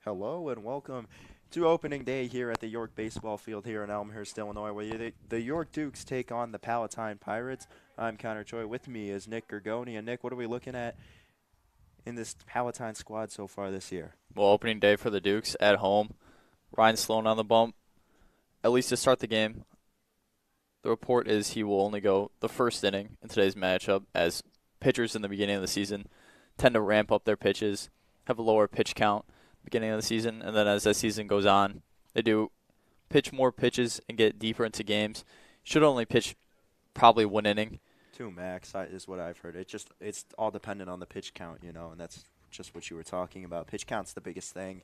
Hello and welcome to opening day here at the York Baseball Field here in Elmhurst, Illinois, where the York Dukes take on the Palatine Pirates. I'm Choi. With me is Nick Gurgone. And Nick, what are we looking at in this Palatine squad so far this year? Well, opening day for the Dukes at home. Ryan Sloan on the bump, at least to start the game. The report is he will only go the first inning in today's matchup, as pitchers in the beginning of the season tend to ramp up their pitches, have a lower pitch count beginning of the season, and then as the season goes on, they do pitch more pitches and get deeper into games. Should only pitch probably one inning. Two max is what I've heard. It's all dependent on the pitch count, and that's just what you were talking about. Pitch count's the biggest thing,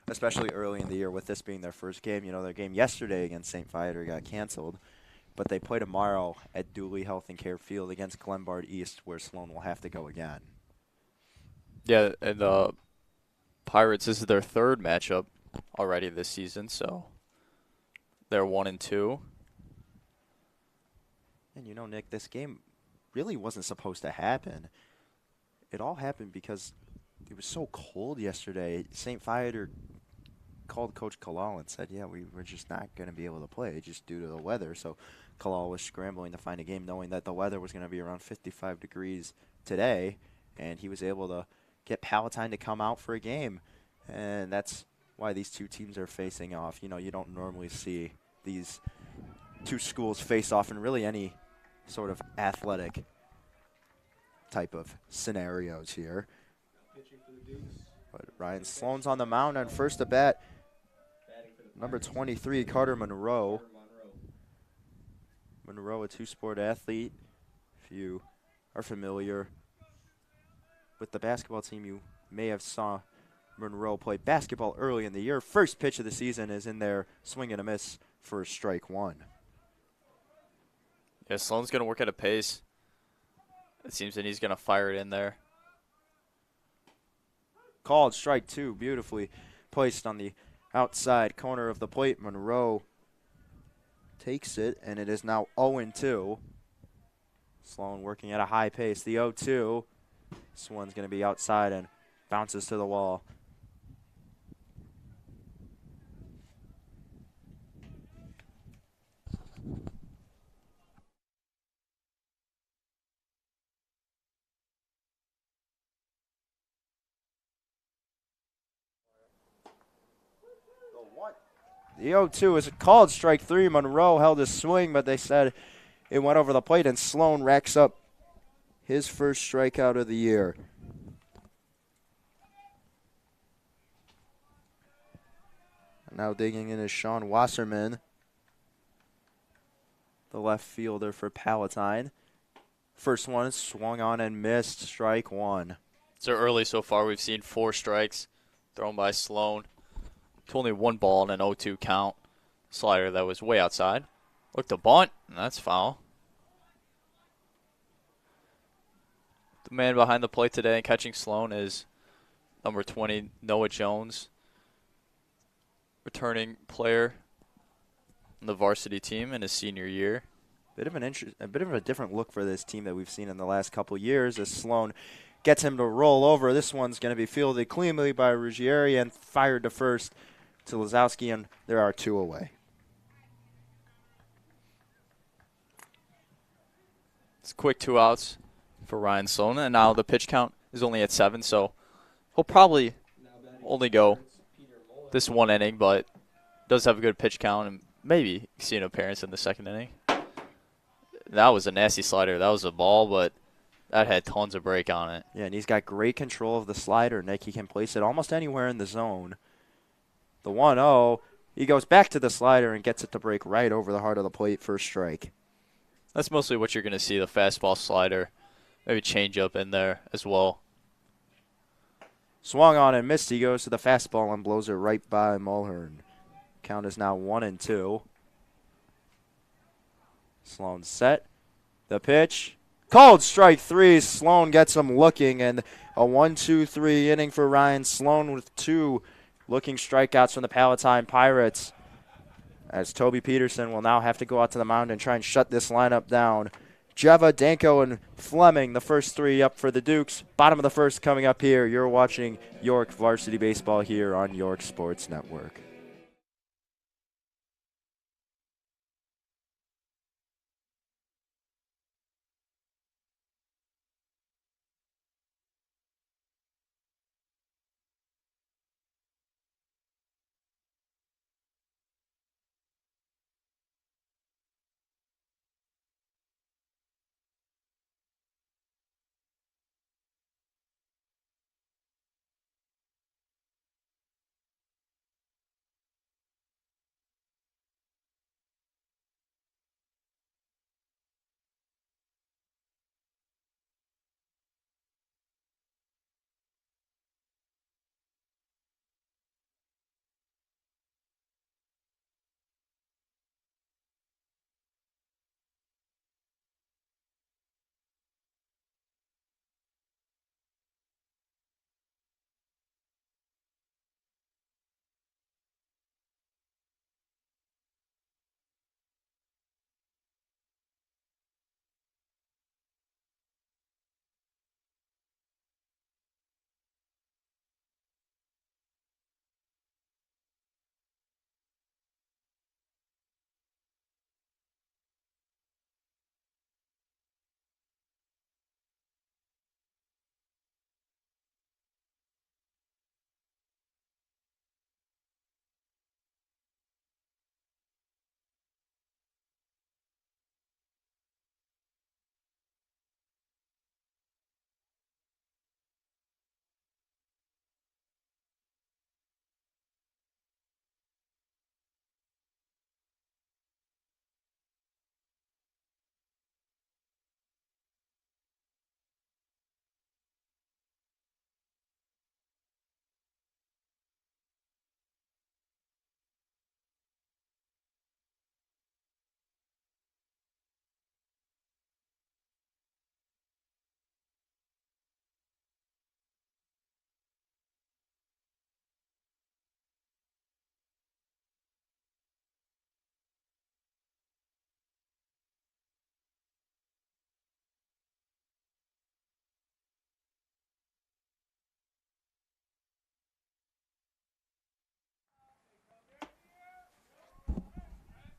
especially early in the year with this being their first game. Their game yesterday against St. Viator got canceled, but they play tomorrow at Dooley Health and Care Field against Glenbard East, where Sloan will have to go again. Yeah, and the Pirates, this is their third matchup already this season, so they're 1-2. And Nick, this game really wasn't supposed to happen. It all happened because it was so cold yesterday. St. Viator called Coach Kalal and said, we're just not going to be able to play just due to the weather. So Kalal was scrambling to find a game knowing that the weather was going to be around 55 degrees today, and he was able to get Palatine to come out for a game. And that's why these two teams are facing off. You don't normally see these two schools face off in really any sort of athletic type of scenarios here. But Ryan Sloan's on the mound, and first at bat, number 23, Carter Monroe. Monroe, a two-sport athlete. If you are familiar with the basketball team, you may have saw Monroe play basketball early in the year. First pitch of the season is in there, swing and a miss for strike one. Yeah, Sloan's going to work at a pace. It seems that he's going to fire it in there. Called strike two, beautifully placed on the outside corner of the plate. Monroe takes it, and it is now 0-2. Sloan working at a high pace. The 0-2. This one's going to be outside and bounces to the wall. The 0-2 is called strike three. Monroe held his swing, but they said it went over the plate, and Sloan racks up his first strikeout of the year. Now digging in is Sean Wasserman, the left fielder for Palatine. First one swung on and missed, strike one. So early so far, we've seen 4 strikes thrown by Sloan. To only one ball and an 0-2 count. Slider that was way outside. Looked to bunt, and that's foul. The man behind the plate today catching Sloan is number 20, Noah Jones. Returning player on the varsity team in his senior year. A bit of a different look for this team that we've seen in the last couple years as Sloan gets him to roll over. This one's going to be fielded cleanly by Ruggieri and fired to first to Lazowski, and there are 2 away. It's quick 2 outs for Ryan Sloan, and now the pitch count is only at 7, so he'll probably only go this one inning, but does have a good pitch count and maybe see an appearance in the second inning. That was a nasty slider. That was a ball, but that had tons of break on it. Yeah, and he's got great control of the slider, Nick. He can place it almost anywhere in the zone. The 1-0, he goes back to the slider and gets it to break right over the heart of the plate for a strike. That's mostly what you're going to see, the fastball slider, maybe change up in there as well. Swung on and missed. He goes to the fastball and blows it right by Mulhern. Count is now 1-2. Sloan set. The pitch. Called strike three. Sloan gets him looking, and a 1-2-3 inning for Ryan Sloan with 2 looking strikeouts from the Palatine Pirates, as Toby Peterson will now have to go out to the mound and try and shut this lineup down. Jeva, Danko, and Fleming, the first three up for the Dukes. Bottom of the first coming up here. You're watching York Varsity Baseball here on York Sports Network.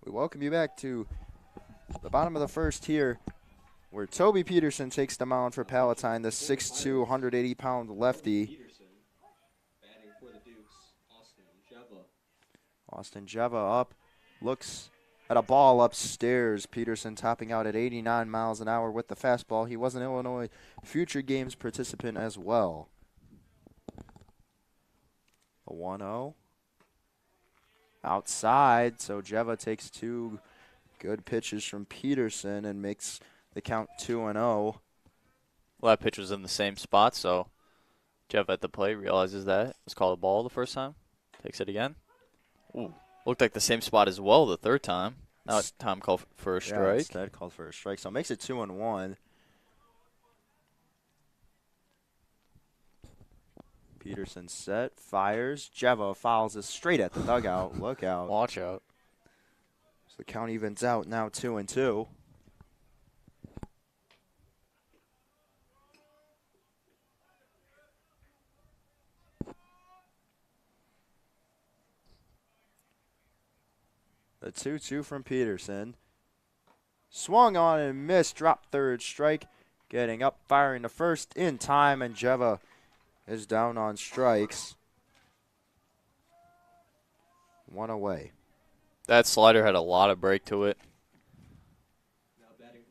We welcome you back to the bottom of the first here, where Toby Peterson takes the mound for Palatine, the 6'2", 180-pound lefty. Austin Jeva up, looks at a ball upstairs. Peterson topping out at 89 miles an hour with the fastball. He was an Illinois Future Games participant as well. A 1-0. Outside, so Jeva takes two good pitches from Peterson and makes the count 2-0. Well, that pitch was in the same spot, so Jeff at the plate realizes that. It was called a ball the first time. Takes it again. Ooh, looked like the same spot as well the third time. Now it's time called for a strike. Yeah, instead called for a strike, so it makes it 2-1. Peterson set, fires. Jeva fouls it straight at the dugout. Look out. Watch out. So the count evens out now 2-2. The 2-2 from Peterson. Swung on and missed. Dropped third strike. Getting up, firing the first in time, and Jeva is down on strikes. One away. That slider had a lot of break to it.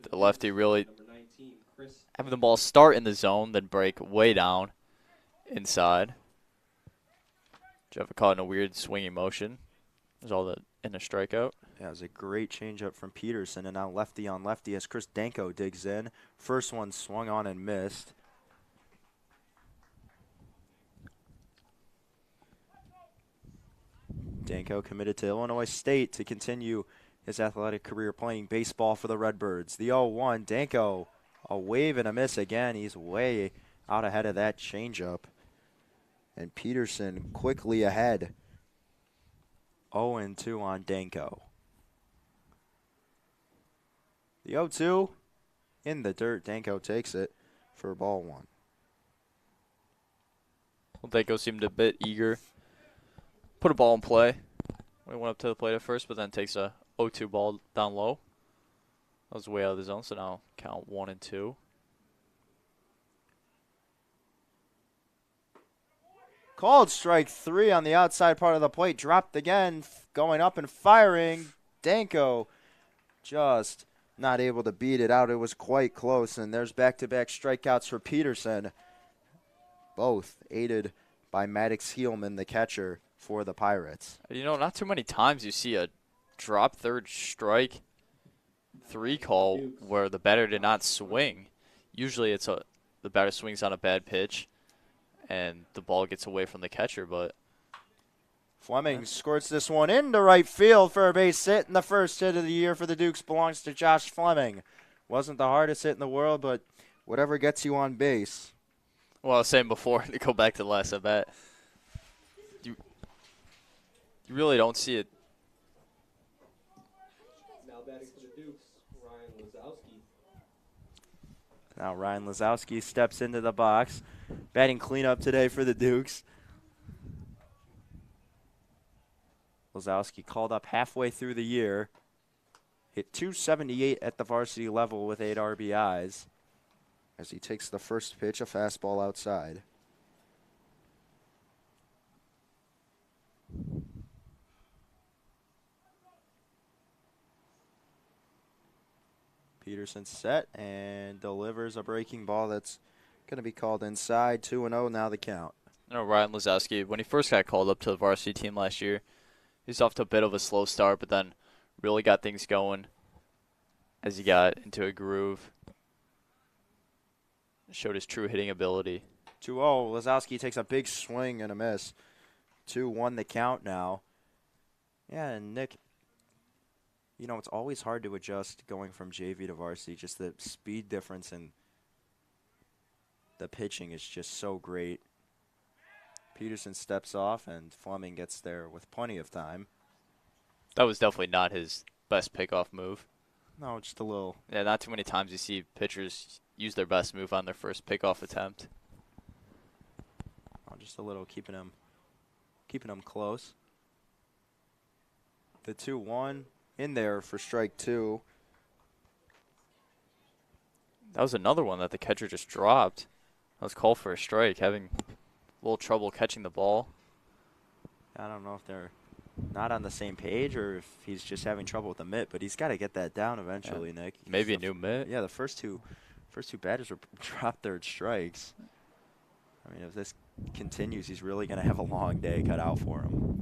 The lefty really having the ball start in the zone, then break way down inside. Jeff caught in a weird swinging motion. There's all that in a strikeout. Yeah, it was a great changeup from Peterson, and now lefty on lefty as Chris Danko digs in. First one swung on and missed. Danko committed to Illinois State to continue his athletic career playing baseball for the Redbirds. The 0-1, Danko, a wave and a miss again. He's way out ahead of that changeup. And Peterson quickly ahead. 0-2 on Danko. The 0-2 in the dirt. Danko takes it for ball 1. Well, Danko seemed a bit eager. Put a ball in play. He went up to the plate at first, but then takes a 0-2 ball down low. That was way out of the zone, so now count 1 and 2. Called strike 3 on the outside part of the plate. Dropped again, going up and firing. Danko just not able to beat it out. It was quite close, and there's back-to-back strikeouts for Peterson. Both aided by Maddox Heelman, the catcher for the Pirates. You know, not too many times you see a drop third strike 3 call where the batter did not swing. Usually it's the batter swings on a bad pitch and the ball gets away from the catcher, but Fleming squirts this one into right field for a base hit, and the first hit of the year for the Dukes belongs to Josh Fleming. Wasn't the hardest hit in the world, but whatever gets you on base. well, I was saying before, to go back to the last at bat, you really don't see it. Now batting for the Dukes, Ryan Lazowski. Now Ryan Lazowski steps into the box. Batting cleanup today for the Dukes. Lazowski called up halfway through the year. Hit .278 at the varsity level with 8 RBIs. As he takes the first pitch, a fastball outside. Peterson set and delivers a breaking ball that's going to be called inside. 2-0 now the count. You know, Ryan Lazowski, when he first got called up to the varsity team last year, he was off to a bit of a slow start, but then really got things going as he got into a groove. Showed his true hitting ability. 2-0. Lazowski takes a big swing and a miss. 2-1 the count now. Yeah, and Nick, you know, it's always hard to adjust going from JV to varsity. Just the speed difference and the pitching is just so great. Peterson steps off, and Fleming gets there with plenty of time. That was definitely not his best pickoff move. No, just a little. Yeah, not too many times you see pitchers use their best move on their first pickoff attempt. Oh, just a little, keeping him close. The 2-1 in there for strike 2. That was another one that the catcher just dropped. That was called for a strike, having a little trouble catching the ball. I don't know if they're not on the same page or if he's just having trouble with the mitt, but he's got to get that down eventually, Yeah, Nick. maybe a new mitt. Yeah, the first two batters were dropped third strikes. I mean, if this continues, he's really going to have a long day cut out for him.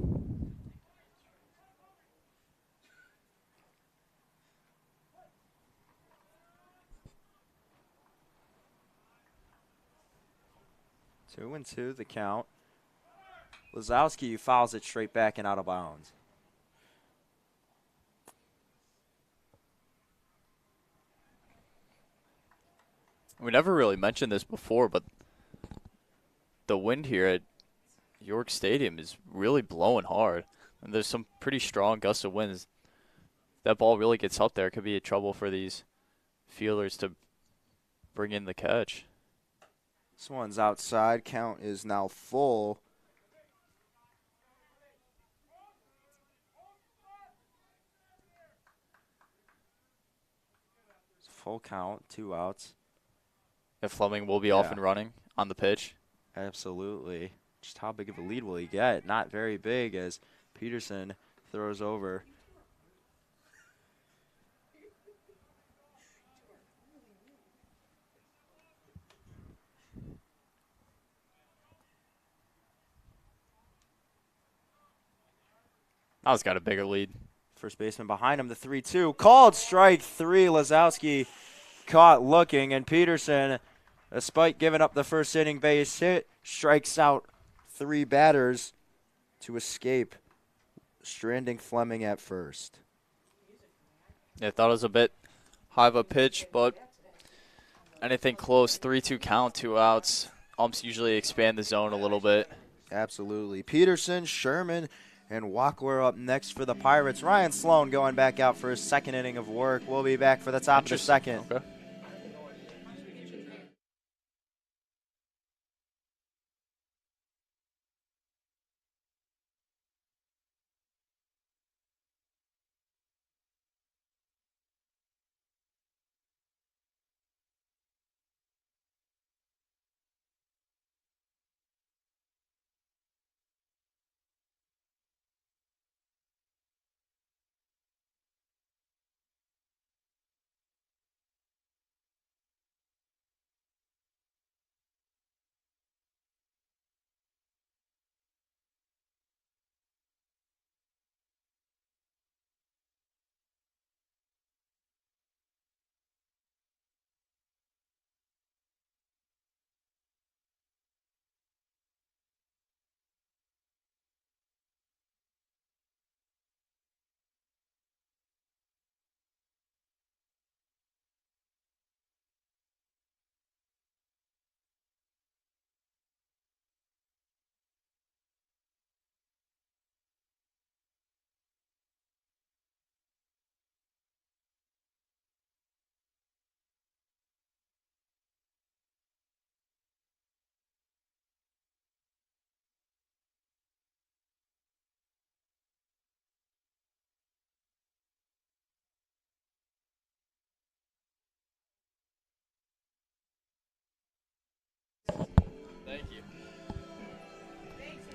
Two and two, the count. Lazowski fouls it straight back and out of bounds. We never really mentioned this before, but the wind here at York Stadium is really blowing hard. And there's some pretty strong gusts of winds. That ball really gets up there. It could be a trouble for these fielders to bring in the catch. This one's outside. Count is now full. It's full count, 2 outs. If Fleming will be off and running on the pitch. Absolutely. Just how big of a lead will he get? Not very big as Peterson throws over. Now's got a bigger lead. First baseman behind him, the 3-2. Called strike 3. Lazowski caught looking, and Peterson, despite giving up the first inning base hit, strikes out 3 batters to escape, stranding Fleming at first. Yeah, I thought it was a bit high of a pitch, but anything close, 3-2 count, 2 outs. Umps usually expand the zone a little bit. Absolutely. Peterson, Sherman, and Wackler up next for the Pirates. Ryan Sloan going back out for his second inning of work. We'll be back for the top of the second. Okay.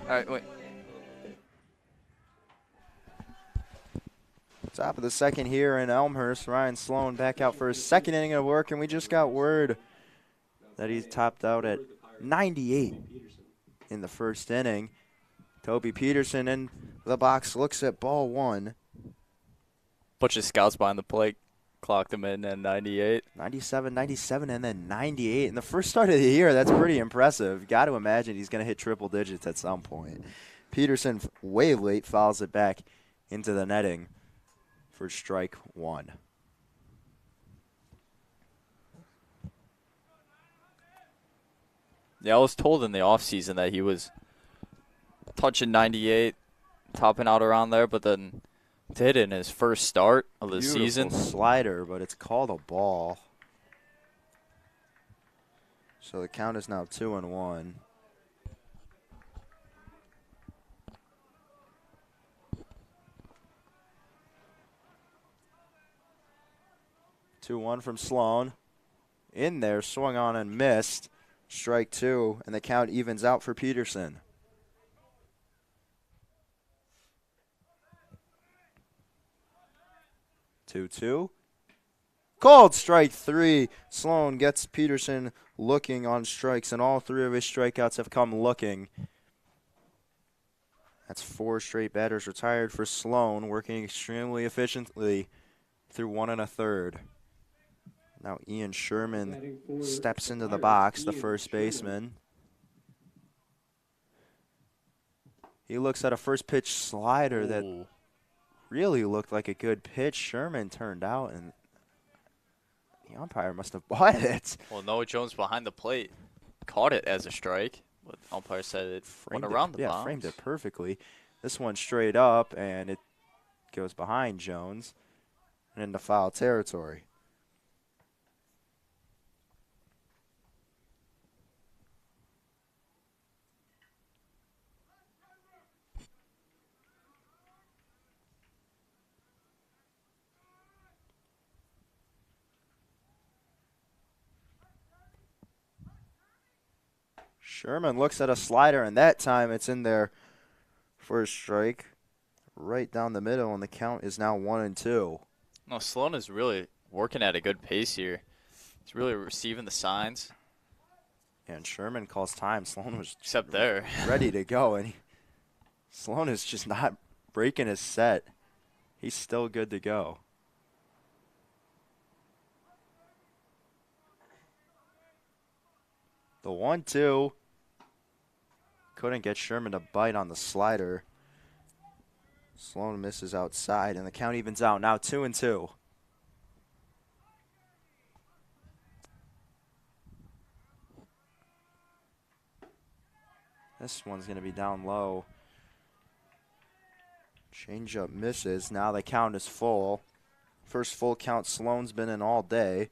All right, wait. Top of the second here in Elmhurst. Ryan Sloan back out for his second inning of work, and we just got word that he's topped out at 98 in the first inning. Toby Peterson in the box looks at ball one. Bunch of scouts behind the plate clocked him in at 98. 97, 97, and then 98. In the first start of the year, that's pretty impressive. Got to imagine he's going to hit triple digits at some point. Peterson, way late, fouls it back into the netting for strike one. Yeah, I was told in the offseason that he was touching 98, topping out around there, but then to hit it in his first start of the Beautiful season. Slider, but it's called a ball. So the count is now 2-1. Two one from Sloan. In there, swung on and missed. Strike two, and the count evens out for Peterson. Two. Called strike three. Sloan gets Peterson looking on strikes, and all three of his strikeouts have come looking. That's 4 straight batters retired for Sloan, working extremely efficiently through 1 1/3. Now Ian Sherman steps into the box, the first baseman. He looks at a first pitch slider that really looked like a good pitch. Sherman turned out, and the umpire must have bought it. Well, Noah Jones behind the plate caught it as a strike, but the umpire said it went around the bounds. Yeah, framed it perfectly. This one straight up, and it goes behind Jones and into foul territory. Sherman looks at a slider, and that time it's in there for a strike right down the middle, and the count is now 1-2. No, Sloan is really working at a good pace here. He's really receiving the signs. And Sherman calls time. Sloan was Except there. ready to go, and Sloan is just not breaking his set. He's still good to go. The 1-2. Couldn't get Sherman to bite on the slider. Sloan misses outside, and the count evens out. Now 2-2. This one's going to be down low. Changeup misses. Now the count is full. First full count Sloan's been in all day.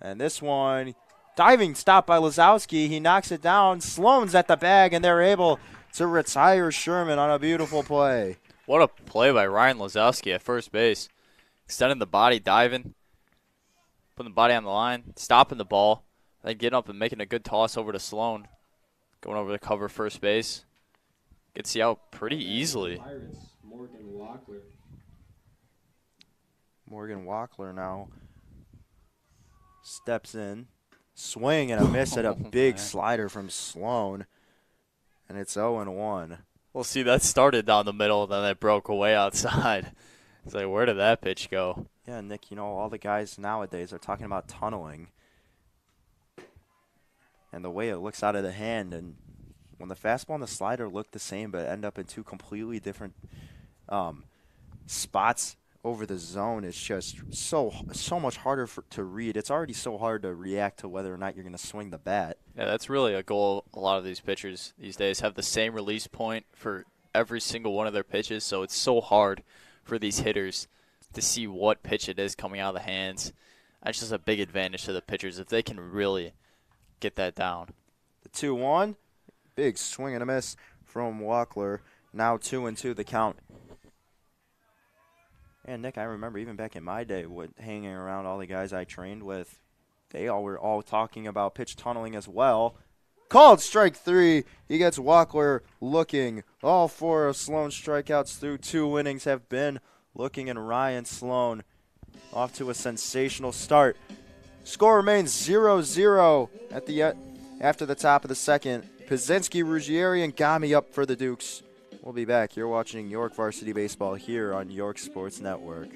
And this one, diving stop by Lazowski. He knocks it down. Sloan's at the bag, and they're able to retire Sherman on a beautiful play. What a play by Ryan Lazowski at first base. Extending the body, diving, putting the body on the line, stopping the ball, then getting up and making a good toss over to Sloan. Going over the cover first base. Gets you out pretty easily. Pirates, Morgan Walker. Morgan Walker now steps in. Swing and a miss at a big slider from Sloan. And it's 0-1. Well, see, that started down the middle, then it broke away outside. It's like, where did that pitch go? Yeah, Nick, you know, all the guys nowadays are talking about tunneling. And the way it looks out of the hand. And when the fastball and the slider look the same but end up in two completely different spots over the zone, it's just so much harder to read. It's already so hard to react to whether or not you're going to swing the bat. Yeah, that's really a goal. A lot of these pitchers these days have the same release point for every single one of their pitches, so it's so hard for these hitters to see what pitch it is coming out of the hands. That's just a big advantage to the pitchers if they can really get that down. The 2-1, big swing and a miss from Walker. Now 2-2 the count. And Nick, I remember even back in my day, hanging around all the guys I trained with, they all were all talking about pitch tunneling as well. Called strike 3. He gets Walkler looking. All 4 of Sloan's strikeouts through 2 innings have been looking, and Ryan Sloan off to a sensational start. Score remains 0-0 after the top of the second. Pizzinski, Ruggieri, and Gami up for the Dukes. We'll be back. You're watching York Varsity Baseball here on York Sports Network.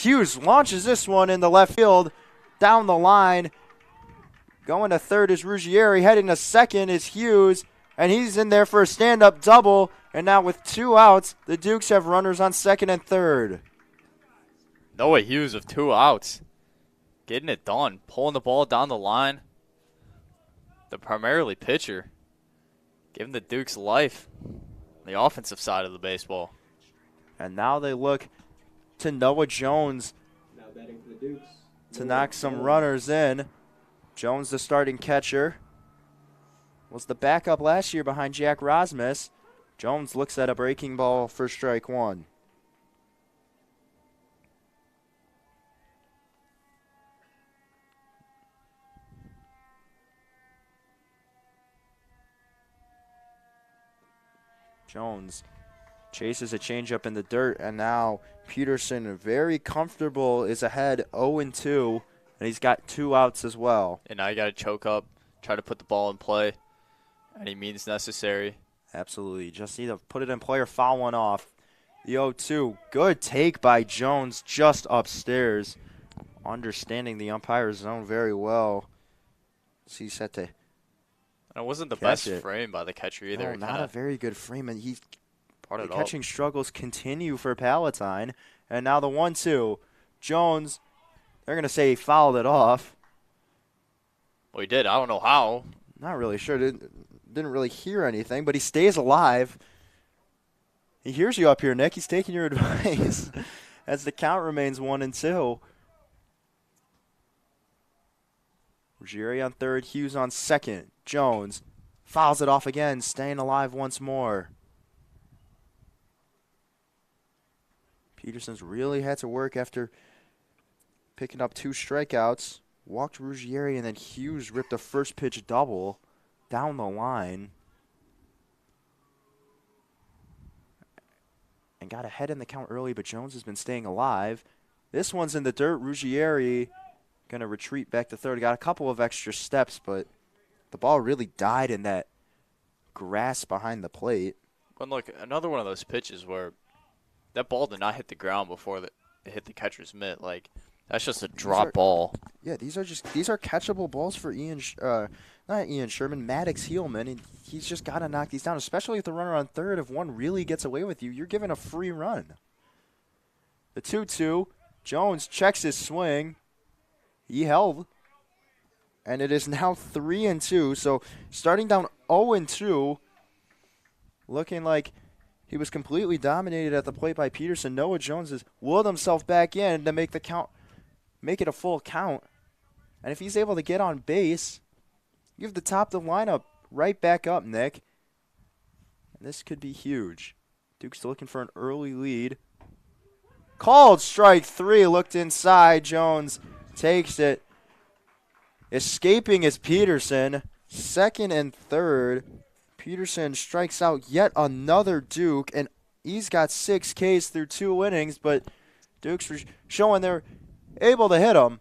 Hughes launches this one in the left field, down the line. Going to third is Ruggieri. Heading to second is Hughes. And he's in there for a stand-up double. And now with 2 outs, the Dukes have runners on second and third. Noah Hughes with 2 outs. Getting it done. Pulling the ball down the line. The primarily pitcher. Giving the Dukes life on the offensive side of the baseball. And now they look to Noah Jones Now batting for the Dukes. to knock some runners in. Jones, the starting catcher, was the backup last year behind Jack Rosmus. Jones looks at a breaking ball for strike one. Jones chases a changeup in the dirt, and now Peterson, very comfortable, is ahead 0-2, and he's got 2 outs as well. And now you got to choke up, try to put the ball in play. Any means necessary. Absolutely. Just need to put it in play or foul one off. The 0-2. Good take by Jones just upstairs. Understanding the umpire's zone very well. He's set to And it wasn't the catch best it. frame by the catcher either. No, not a very good frame. And the brought it up. catching struggles continue for Palatine. And now the 1-2. Jones, they're going to say he fouled it off. Well, he did. I don't know how. Not really sure. Didn't really hear anything, but he stays alive. He hears you up here, Nick. He's taking your advice as the count remains 1-2. Ruggieri on third, Hughes on second. Jones fouls it off again, staying alive once more. Peterson's really had to work after picking up 2 strikeouts. Walked Ruggieri, and then Hughes ripped a first pitch double down the line. And got ahead in the count early, but Jones has been staying alive. This one's in the dirt. Ruggieri going to retreat back to third. Got a couple of extra steps, but the ball really died in that grass behind the plate. But look, another one of those pitches where that ball did not hit the ground before it hit the catcher's mitt. Like, that's just a drop ball. Yeah, these are catchable balls for not Ian Sherman, Maddox Heelman, and he's just got to knock these down, especially if the runner on third, if one really gets away with you, you're given a free run. The 2-2, Jones checks his swing. He held, and it is now 3-2, so starting down 0-2, looking like he was completely dominated at the plate by Peterson. Noah Jones has willed himself back in to make the count, make it a full count. And if he's able to get on base, you have the top of the lineup right back up, Nick. And this could be huge. Duke's looking for an early lead. Called strike 3, looked inside. Jones takes it. Escaping is Peterson. Second and third. Peterson strikes out yet another Duke, and he's got 6 Ks through 2 innings, but Duke's showing they're able to hit him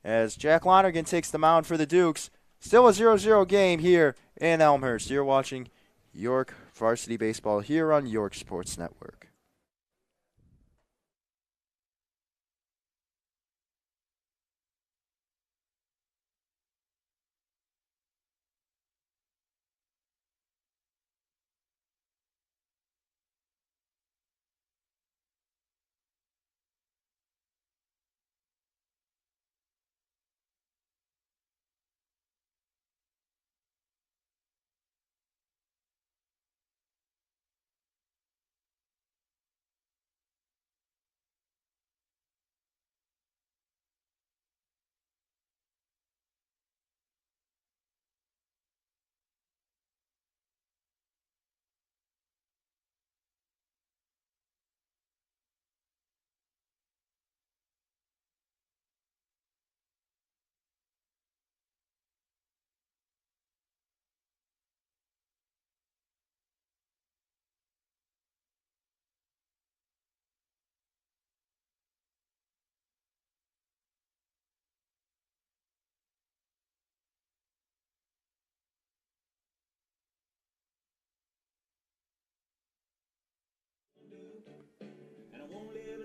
as Jack Lonergan takes the mound for the Dukes. Still a 0-0 game here in Elmhurst. You're watching York Varsity Baseball here on York Sports Network.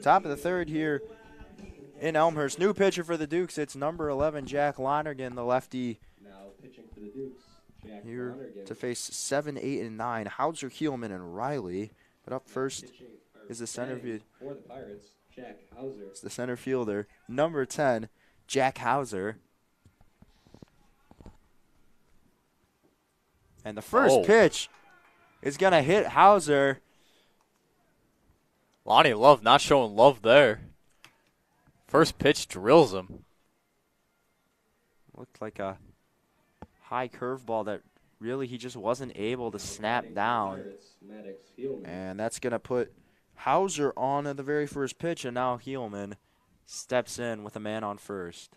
Top of the third here in Elmhurst. New pitcher for the Dukes. It's number 11, Jack Lonergan, the lefty. Now pitching for the Dukes, Jack Here Lonergan. to face 7, 8, and 9. Hauser, Heelman, and Riley. But up first is the center field. For the Pirates, Jack Hauser. It's the center fielder, number 10, Jack Hauser. And the first pitch is going to hit Hauser. Lonnie Love not showing love there. First pitch drills him. Looked like a high curveball that really he just wasn't able to snap down. And that's going to put Hauser on at the very first pitch, and now Heelman steps in with a man on first.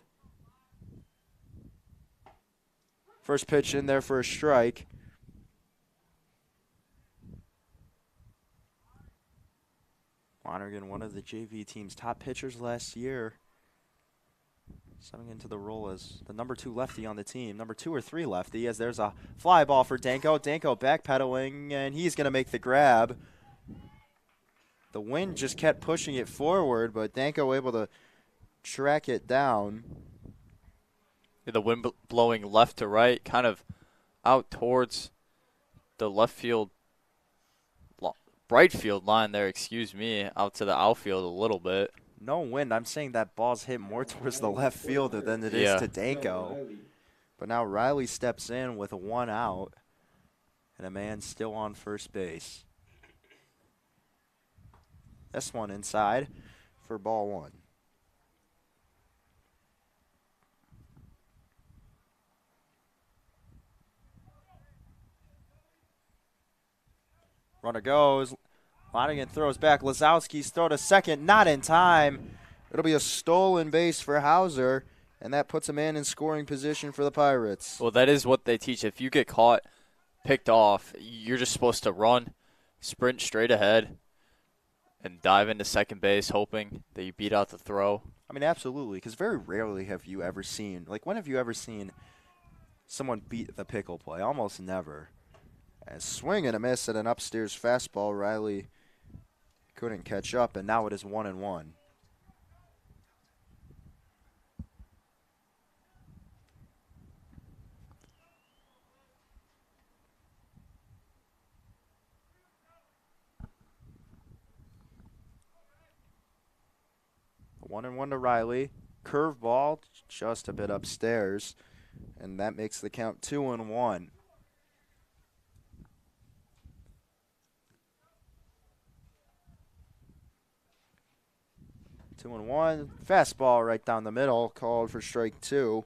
First pitch in there for a strike. Lonergan, one of the JV team's top pitchers last year, stepping into the role as the number 2 lefty on the team. Number 2 or 3 lefty, as there's a fly ball for Danko. Danko backpedaling, and he's going to make the grab. The wind just kept pushing it forward, but Danko able to track it down. The wind blowing left to right, kind of out towards the left field, right field line there, excuse me, out to the outfield a little bit. No wind. I'm saying that ball's hit more towards the left fielder than it is to Danko. But now Riley steps in with 1 out and a man still on first base. This one inside for ball 1. Runner goes. Lonergan throws back. Lazowski's throw to second. Not in time. It'll be a stolen base for Hauser, and that puts a man in scoring position for the Pirates. Well, that is what they teach. If you get caught, picked off, you're just supposed to run, sprint straight ahead, and dive into second base hoping that you beat out the throw. I mean, absolutely, because very rarely have you ever seen, like, when have you ever seen someone beat the pickle play? Almost never. And swing and a miss at an upstairs fastball. Riley couldn't catch up, and now it is 1-1. One and 1 to Riley. Curveball just a bit upstairs, and that makes the count 2-1. 2-1. Fastball right down the middle, called for strike 2.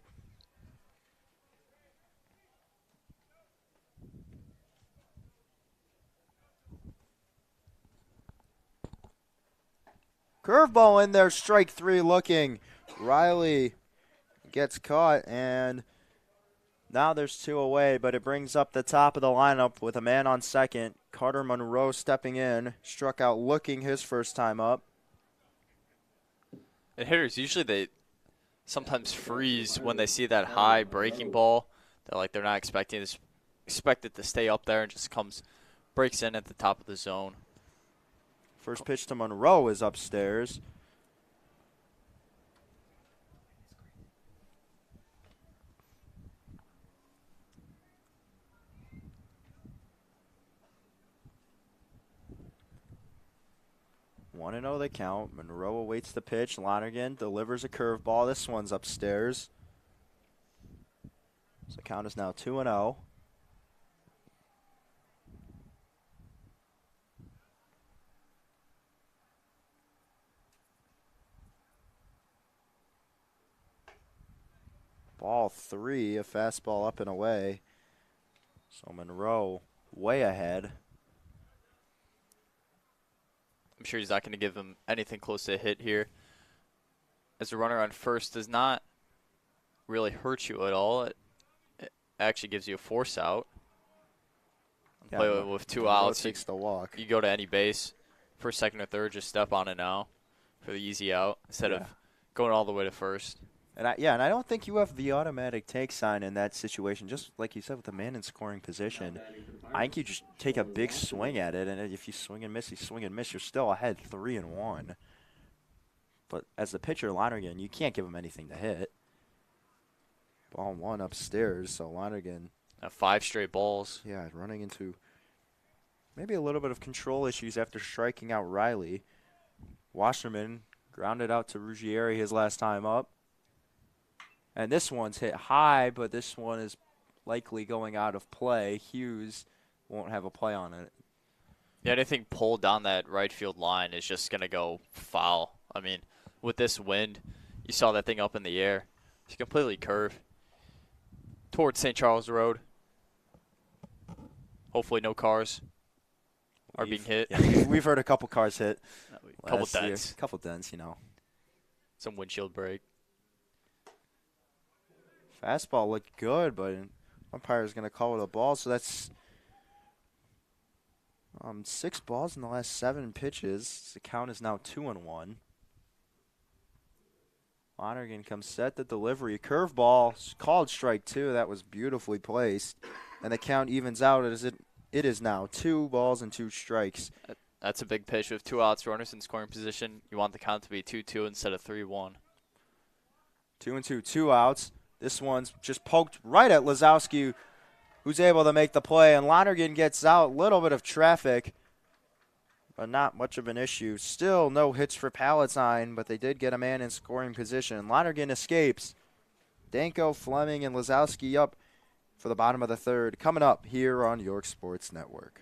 Curveball in there, strike 3 looking. Riley gets caught, and now there's 2 away, but it brings up the top of the lineup with a man on second. Carter Monroe stepping in, struck out looking his first time up. And hitters, usually they sometimes freeze when they see that high breaking ball. They're not expecting this, expect it to stay up there and just breaks in at the top of the zone. First pitch to Monroe is upstairs. One and 0 the count. Monroe awaits the pitch. Lonergan delivers a curveball. This one's upstairs. So the count is now 2-0. Ball 3, a fastball up and away. So Monroe way ahead. I'm sure he's not going to give him anything close to a hit here. As a runner on first does not really hurt you at all. It actually gives you a force out. Yeah, play with 2 outs. Takes the walk. You go to any base, first, second, or third, just step on it now for the easy out instead of going all the way to first. And I don't think you have the automatic take sign in that situation. Just like you said, with the man in scoring position, I think you just take a big swing at it, and if you swing and miss, you're still ahead 3-1. But as the pitcher, Lonergan, you can't give him anything to hit. Ball 1 upstairs, so Lonergan, 5 straight balls. yeah, running into maybe a little bit of control issues after striking out Riley. Wasserman grounded out to Ruggieri his last time up. And this one's hit high, but this one is likely going out of play. Hughes won't have a play on it. Yeah, anything pulled down that right field line is just going to go foul. I mean, with this wind, you saw that thing up in the air. It's completely curved towards St. Charles Road. Hopefully no cars are being hit. Yeah, we've heard a couple cars hit. A couple dents. A couple dents, you know. Some windshield break. Fastball looked good, but umpire's going to call it a ball, so that's 6 balls in the last 7 pitches. The count is now 2-1. Lonergan comes set. The delivery. Curveball called strike 2. That was beautifully placed. And the count evens out as it is now 2 balls and 2 strikes. That's a big pitch with 2 outs, runners in scoring position. You want the count to be 2-2 instead of 3-1. 2-2, 2 outs. This one's just poked right at Lazowski, who's able to make the play. And Lonergan gets out. A little bit of traffic, but not much of an issue. Still no hits for Palatine, but they did get a man in scoring position. Lonergan escapes. Danko, Fleming, and Lazowski up for the bottom of the 3rd. Coming up here on York Sports Network.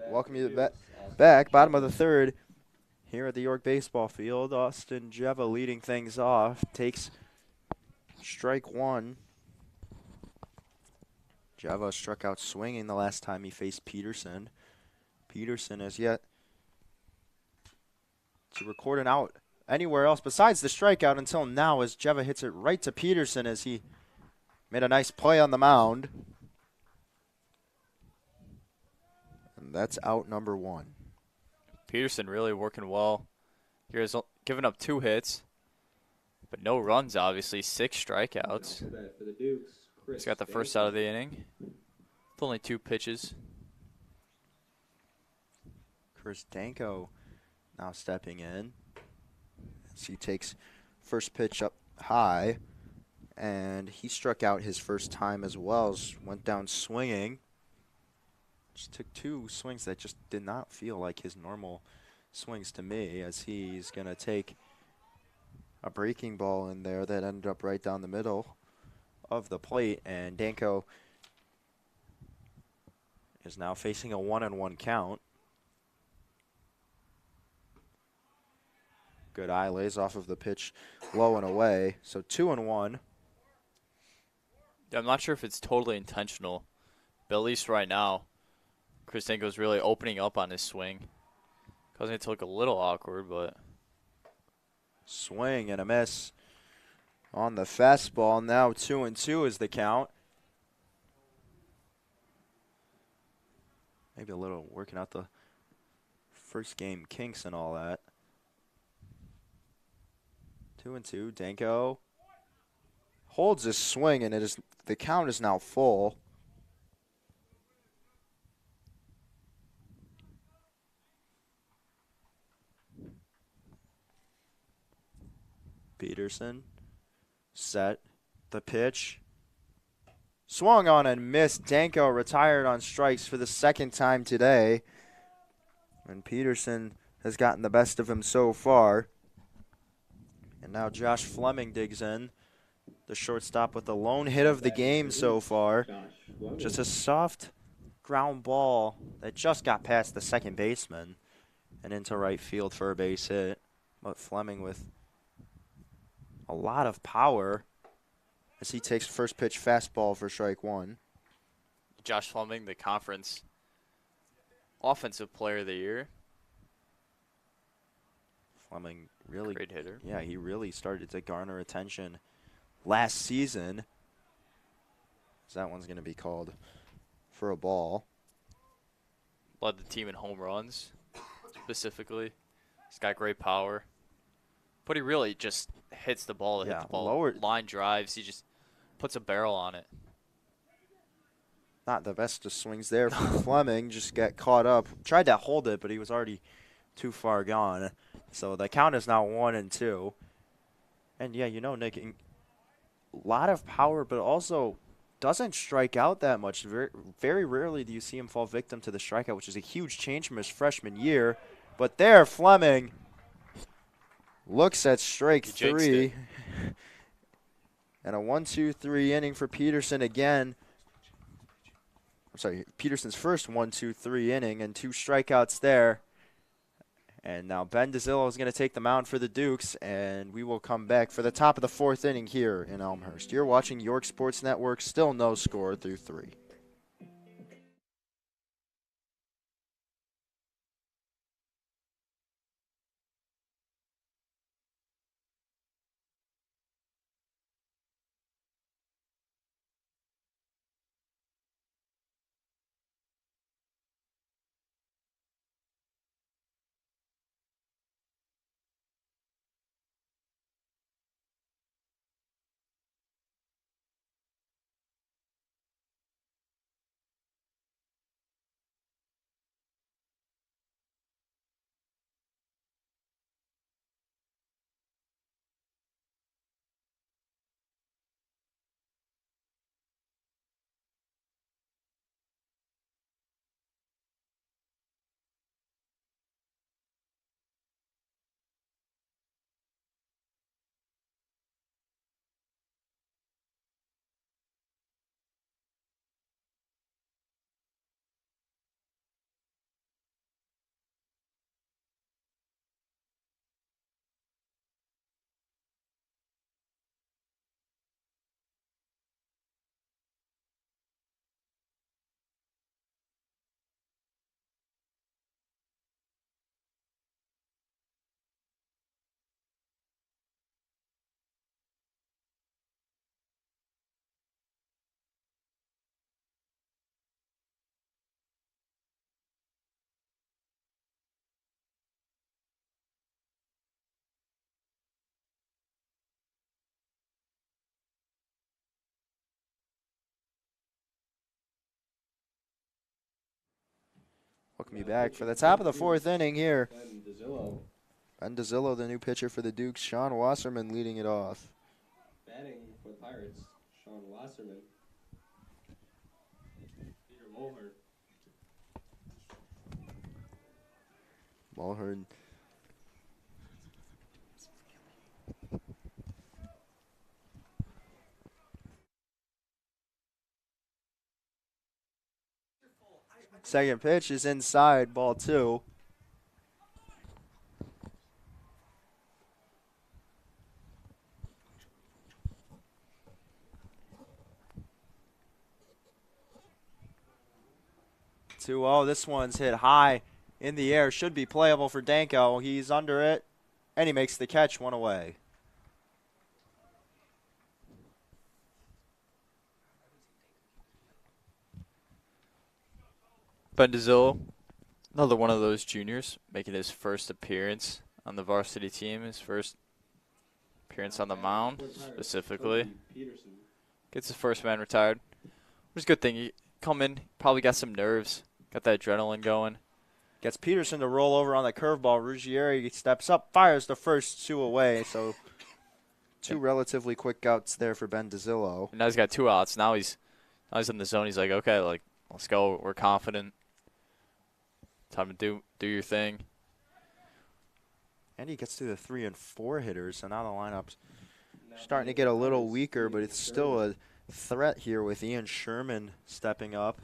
Welcome you back, bottom of the 3rd, here at the York Baseball Field. Austin Jeva leading things off, takes strike 1. Jeva struck out swinging the last time he faced Peterson. Peterson has yet to record an out anywhere else besides the strikeout until now, as Jeva hits it right to Peterson as he made a nice play on the mound. That's out number 1. Peterson really working well. He's given up 2 hits, but no runs, obviously. 6 strikeouts. He's got the first out of the inning. With only 2 pitches. Chris Danko now stepping in as he takes first pitch up high, and he struck out his first time as well. Went down swinging. Just took 2 swings that just did not feel like his normal swings to me, as he's going to take a breaking ball in there that ended up right down the middle of the plate. And Danko is now facing a 1-1 count. Good eye, lays off of the pitch low and away. So 2-1. Yeah, I'm not sure if it's totally intentional, but at least right now, Chris Danko's really opening up on his swing. Causing it to look a little awkward, but... Swing and a miss. on the fastball. Now 2-2 is the count. Maybe a little working out the first game kinks and all that. 2-2. Danko holds his swing, and the count is now full. Peterson set the pitch. Swung on and missed. Danko retired on strikes for the second time today. And Peterson has gotten the best of him so far. And now Josh Fleming digs in. The shortstop with the lone hit of the game so far. Just a soft ground ball that just got past the second baseman and into right field for a base hit. But Fleming with a lot of power as he takes first pitch fastball for strike one. Josh Fleming, the conference offensive player of the year. Fleming really, great hitter. Yeah, he really started to garner attention last season. So that one's going to be called for a ball. Led the team in home runs, specifically. He's got great power. But he really just hits the ball to hit the ball. Lower line drives. He just puts a barrel on it. Not the best of swings there from Fleming. Just got caught up. Tried to hold it, but he was already too far gone. So the count is now 1-2. And, yeah, you know, Nick, a lot of power, but also doesn't strike out that much. Very, very rarely do you see him fall victim to the strikeout, which is a huge change from his freshman year. But there, Fleming looks at strike three. And a 1-2-3 inning for Peterson again. I'm sorry, Peterson's first 1-2-3 inning and 2 strikeouts there. And now Ben DeZillo is going to take the mound for the Dukes, and we will come back for the top of the 4th inning here in Elmhurst. You're watching York Sports Network, still no score through 3. Welcome you back for the top of the 4th inning here. Ben DeZillo, the new pitcher for the Dukes. Sean Wasserman leading it off. Batting for the Pirates, Sean Wasserman. Peter Mulhern. Mulhern. Second pitch is inside, ball 2. This one's hit high in the air. Should be playable for Danko. He's under it, and he makes the catch, 1 away. Bendazillo, another one of those juniors, making his first appearance on the varsity team, his first appearance on the mound, specifically. Gets his first man retired. Which is a good thing. He come in, probably got some nerves, got that adrenaline going. Gets Peterson to roll over on the curveball. Ruggieri steps up, fires the first 2 away. So 2 relatively quick outs there for Bendazillo. And now he's got 2 outs. Now he's in the zone. He's like, okay, like let's go. We're confident. Time to do your thing. And he gets to the 3 and 4 hitters. So now the lineup's starting to get a little weaker, but it's still a threat here with Ian Sherman stepping up.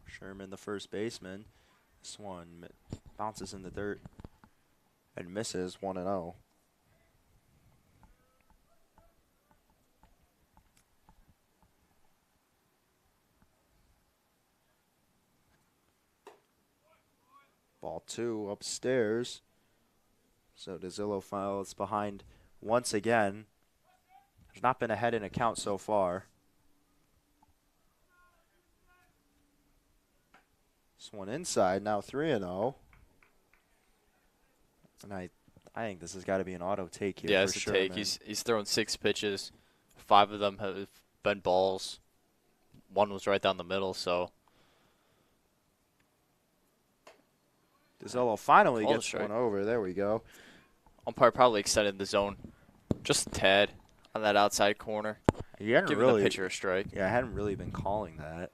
Sherman, the first baseman. This one bounces in the dirt and misses 1-0. Ball 2 upstairs. So DeZillo files behind once again. There's not been a head in a count so far. This one inside, now 3-0. And I think this has got to be an auto take here. Yeah, for it's a Sherman. take. He's thrown 6 pitches. 5 of them have been balls. 1 was right down the middle, so. DeZillo finally Call the gets strike. one over. There we go. Umpire probably extended the zone just a tad on that outside corner, He hadn't giving really, the pitcher a strike. Yeah, I hadn't really been calling that.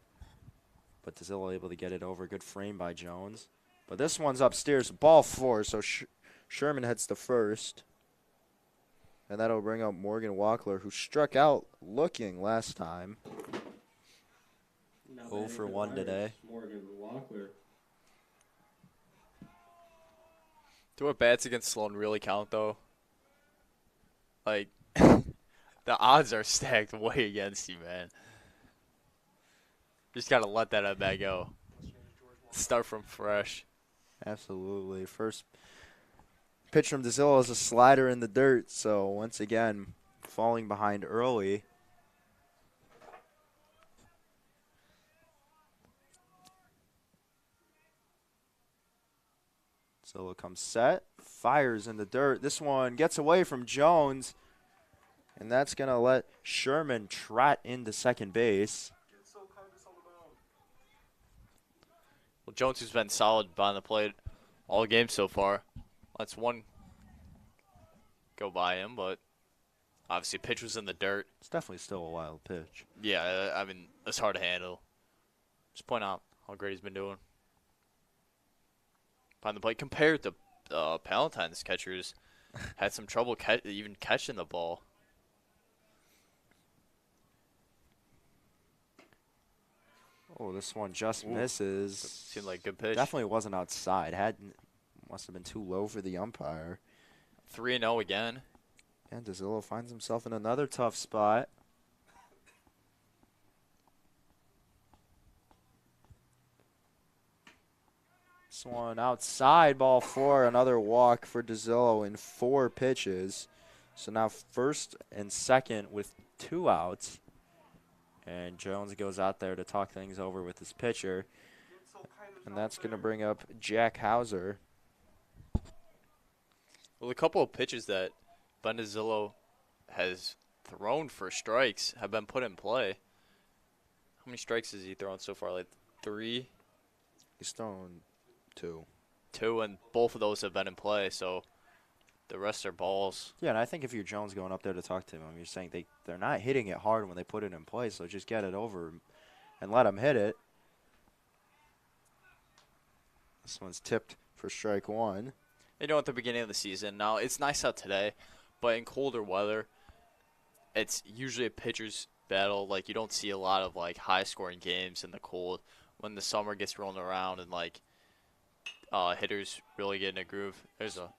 But DeZillo able to get it over. Good frame by Jones. But this one's upstairs. Ball 4, so Sherman heads to first. And that'll bring up Morgan Walkler, who struck out looking last time. 0 for 1 today. Morgan Walkler. Do our bats against Sloan really count, though? Like, the odds are stacked way against you, man. Just got to let that at bat go. Start from fresh. Absolutely. First pitch from DeZillo is a slider in the dirt. So once again, falling behind early. DeZillo comes set, fires in the dirt. This one gets away from Jones, and that's going to let Sherman trot into second base. Well, Jones has been solid behind the plate all game so far. Let's one go by him, but obviously pitch was in the dirt. It's definitely still a wild pitch. Yeah, I mean, it's hard to handle. Just point out how great he's been doing behind the plate compared to Palatine's catchers. Had some trouble even catching the ball. Oh, this one just misses. Seemed like a good pitch. Definitely wasn't outside. Must have been too low for the umpire. 3-0 again. And DeZillo finds himself in another tough spot. This one outside, ball 4. Another walk for DeZillo in 4 pitches. So now first and second with 2 outs. And Jones goes out there to talk things over with his pitcher. And that's going to bring up Jack Hauser. Well, a couple of pitches that Bendazillo has thrown for strikes have been put in play. How many strikes has he thrown so far? Like 3? He's thrown 2. 2, and both of those have been in play, so the rest are balls. Yeah, and I think if you're Jones going up there to talk to him, you're saying they're not hitting it hard when they put it in play, so just get it over and let them hit it. This one's tipped for strike 1. You know, at the beginning of the season, now it's nice out today, but in colder weather, it's usually a pitcher's battle. Like, you don't see a lot of, like, high-scoring games in the cold when the summer gets rolling around and, like, hitters really get in a groove. There's a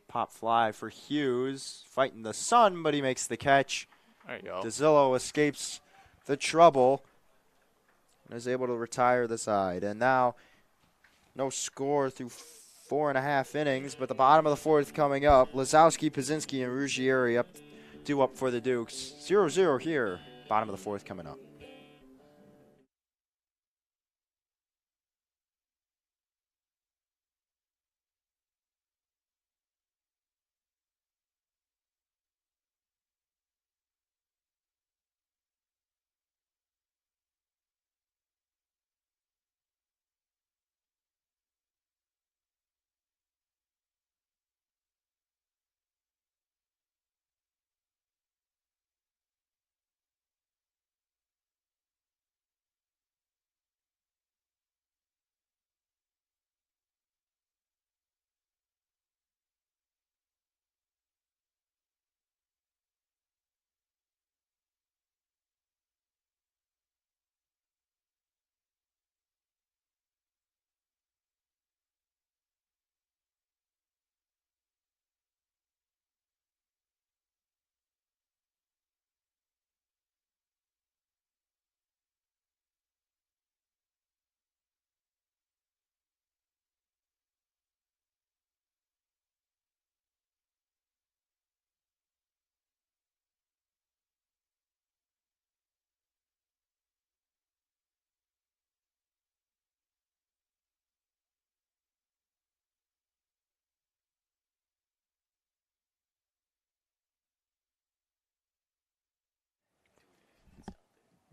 pop fly for Hughes, fighting the sun, but he makes the catch. There you go. DeZillo escapes the trouble and is able to retire the side. And now, no score through 4.5 innings, but the bottom of the 4th coming up. Lazowski, Pazinski, and Ruggieri up for the Dukes. 0-0 here. Bottom of the 4th coming up.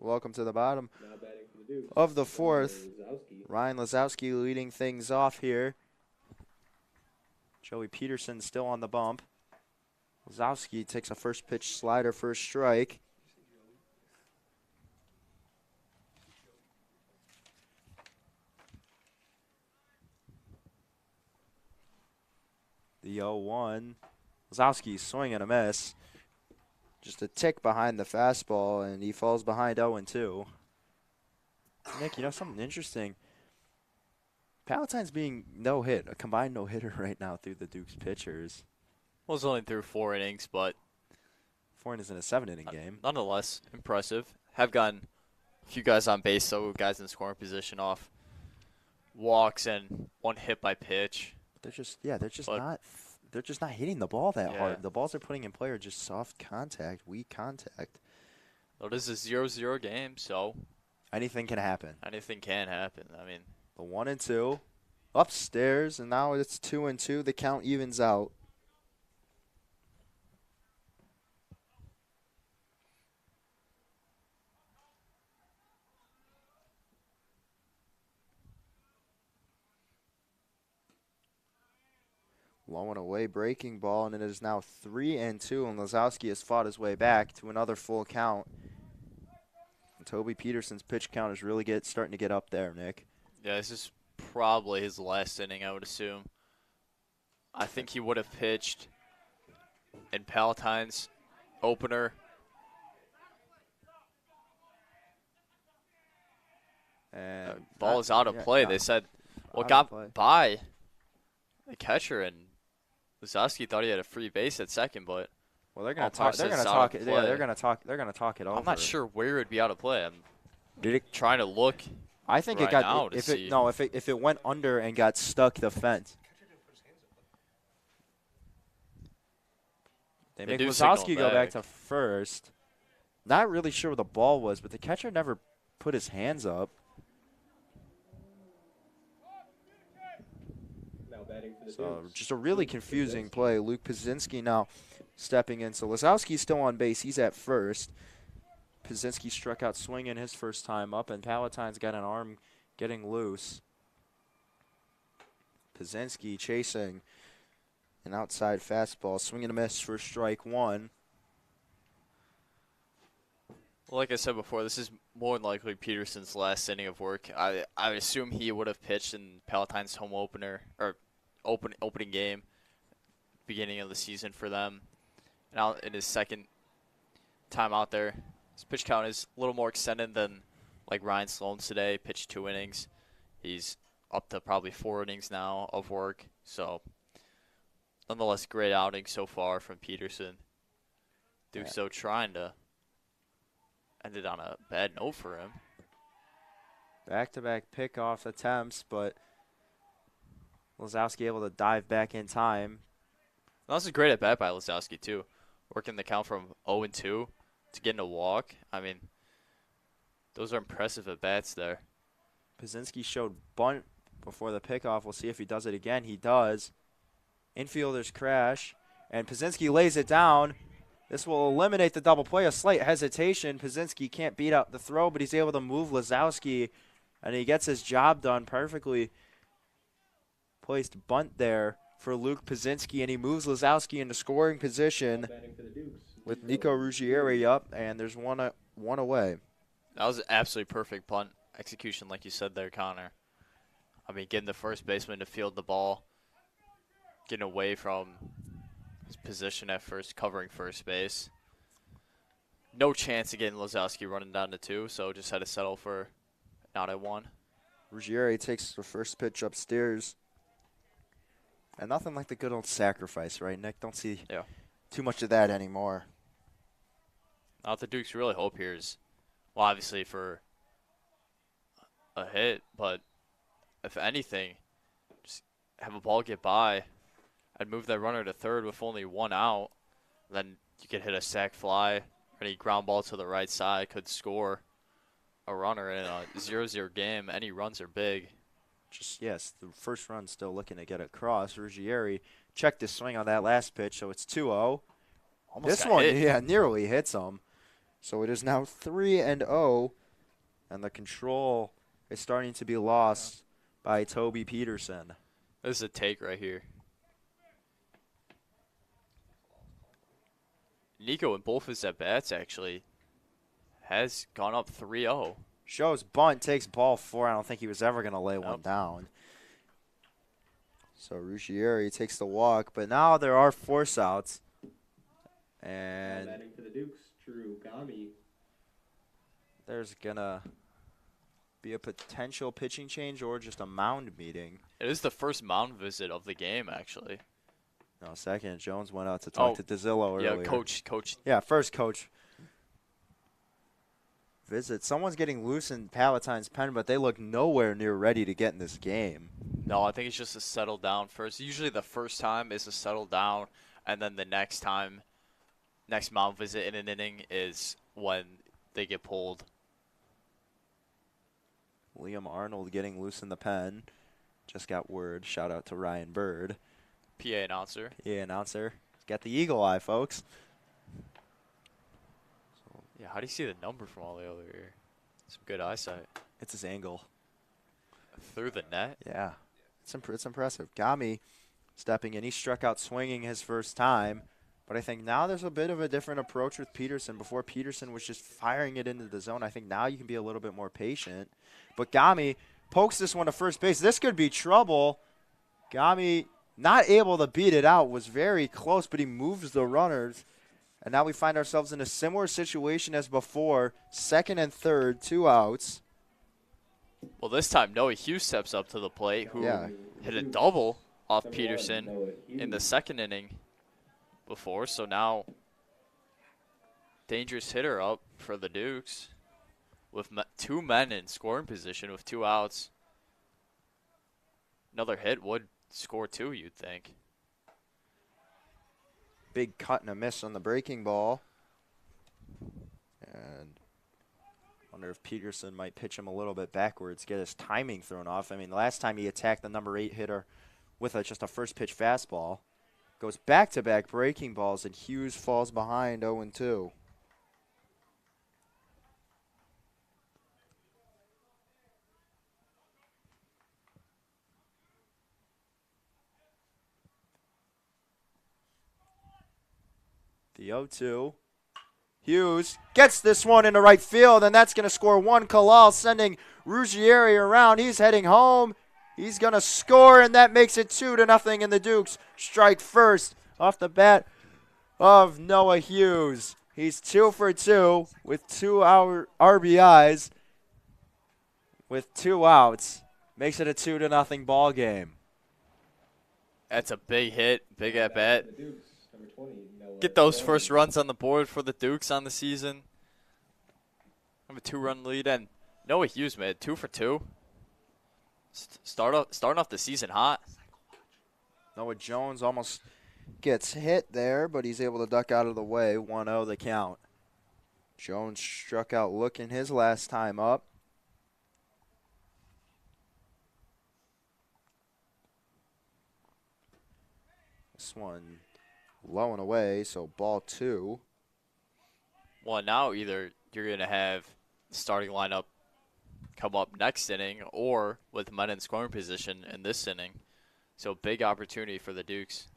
welcome to the bottom Now batting for the Dukes. of the fourth. Lazowski. Ryan Lazowski leading things off here. Joey Peterson still on the bump. Lazowski takes a first pitch slider for a strike. The 0-1. Lazowski swing and a miss. Just a tick behind the fastball, and he falls behind 0-2. Nick, you know something interesting? Palatine's being no-hit, a combined no-hitter right now through the Dukes pitchers. Well, it's only through 4 innings, but 4 innings in a 7-inning game. nonetheless, impressive. Have gotten a few guys on base, so guys in scoring position off walks and 1 hit by pitch. They're just not hitting the ball that hard. The balls they're putting in play are just soft contact, weak contact. Well, this is a 0-0 game, so anything can happen. Anything can happen. I mean, the 1-2 upstairs, and now it's 2-2. The count evens out. Low and away breaking ball, and it is now 3-2, and Lazowski has fought his way back to another full count. And Toby Peterson's pitch count is really starting to get up there, Nick. Yeah, this is probably his last inning, I would assume. I think he would have pitched in Palatine's opener. And ball is out of play. They said, well, got by the catcher, and Lazowski thought he had a free base at second, but well, they're going to talk. They're going to talk it. Yeah, they're going to talk. They're going to talk it over. I'm not sure where it would be out of play. I'm trying to look. I think right it got now if it went under and got stuck the fence. They make Lazowski go back to first. Not really sure where the ball was, but the catcher never put his hands up. So just a really confusing play. Luke Pazinski now stepping in. So Lazowski's still on base. He's at first. Pazinski struck out swinging his first time up, and Palatine's got an arm getting loose. Pazinski chasing an outside fastball. Swing and a miss for strike 1. Well, like I said before, this is more than likely Peterson's last inning of work. I assume he would have pitched in Palatine's home opener, or opening game, beginning of the season for them. Now in his second time out there, his pitch count is a little more extended than like Ryan Sloan's today. Pitched 2 innings. He's up to probably 4 innings now of work. So nonetheless, great outing so far from Peterson. Duke's so trying to end it on a bad note for him. Back-to-back pickoff attempts, but Lazowski able to dive back in time. That was a great at-bat by Lazowski, too. Working the count from 0-2 to getting a walk. I mean, those are impressive at-bats there. Pazinski showed bunt before the pickoff. We'll see if he does it again. He does. Infielders crash, and Pazinski lays it down. This will eliminate the double play. A slight hesitation. Pazinski can't beat out the throw, but he's able to move Lazowski, and he gets his job done perfectly. Placed bunt there for Luke Pazinski, and he moves Lazowski into scoring position with Nico Ruggieri up, and there's one away. That was an absolutely perfect bunt execution, like you said there, Connor. I mean, getting the first baseman to field the ball, getting away from his position at first, covering first base. No chance of getting Lazowski running down to 2, so just had to settle for not at 1. Ruggieri takes the first pitch upstairs. And nothing like the good old sacrifice, right, Nick? Don't see too much of that anymore. Now what the Dukes really hope here is, well, obviously for a hit, but if anything, just have a ball get by and move that runner to third with only 1 out. Then you could hit a sac fly, any ground ball to the right side could score a runner in a 0-0 game. Any runs are big. Yes, the first run still looking to get across. Ruggieri checked his swing on that last pitch, so it's 2-0. This one, hit. Nearly hits him. So it is now 3-0, and the control is starting to be lost by Toby Peterson. This is a take right here. Nico in both his at-bats actually has gone up 3-0. Shows bunt, takes ball 4. I don't think he was ever going to lay one down. So Ruggieri takes the walk, but now there are force outs. And batting for the Dukes, Gurgone. there's going to be a potential pitching change or just a mound meeting. It is the first mound visit of the game, actually. No, second. Jones went out to talk to DeZillo earlier. Yeah, coach. Yeah, first coach visit. Someone's getting loose in Palatine's pen, but they look nowhere near ready to get in this game. No, I think it's just to settle down first. Usually the first time is to settle down, and then the next mound visit in an inning is when they get pulled. Liam Arnold getting loose in the pen. Just got word. Shout out to Ryan Bird. PA announcer. PA announcer. Got the eagle eye, folks. Yeah, how do you see the number from all the way over here? Some good eyesight. It's his angle. Through the net? Yeah. It's impressive. Gami stepping in. He struck out swinging his first time. But I think now there's a bit of a different approach with Peterson. Before, Peterson was just firing it into the zone. I think now you can be a little bit more patient. But Gami pokes this one to first base. This could be trouble. Gami not able to beat it out. Was very close, but he moves the runners. And now we find ourselves in a similar situation as before. Second and third, 2 outs. Well, this time Noah Hughes steps up to the plate, who hit a double off Peterson in the second inning before. So now dangerous hitter up for the Dukes with 2 men in scoring position with 2 outs. Another hit would score 2, you'd think. Big cut and a miss on the breaking ball. And wonder if Peterson might pitch him a little bit backwards, get his timing thrown off. I mean, last time he attacked the number 8 hitter with just a first pitch fastball. Goes back-to-back breaking balls, and Hughes falls behind 0-2. The 0-2. Hughes gets this one into right field, and that's going to score 1. Kalal sending Ruggieri around. He's heading home. He's going to score, and that makes it 2-0, and the Dukes strike first off the bat of Noah Hughes. He's 2 for 2 with 2 RBIs with 2 outs. Makes it a 2-0 ball game. That's a big hit, big at bat. The Dukes, number 20, Get those first runs on the board for the Dukes on the season. Have a 2-run lead, and Noah Hughes made 2 for 2. Starting off the season hot. Noah Jones almost gets hit there, but he's able to duck out of the way. 1-0 the count. Jones struck out looking his last time up. This one low and away, so ball 2. Well, now either you're going to have the starting lineup come up next inning or with men in scoring position in this inning. So big opportunity for the Dukes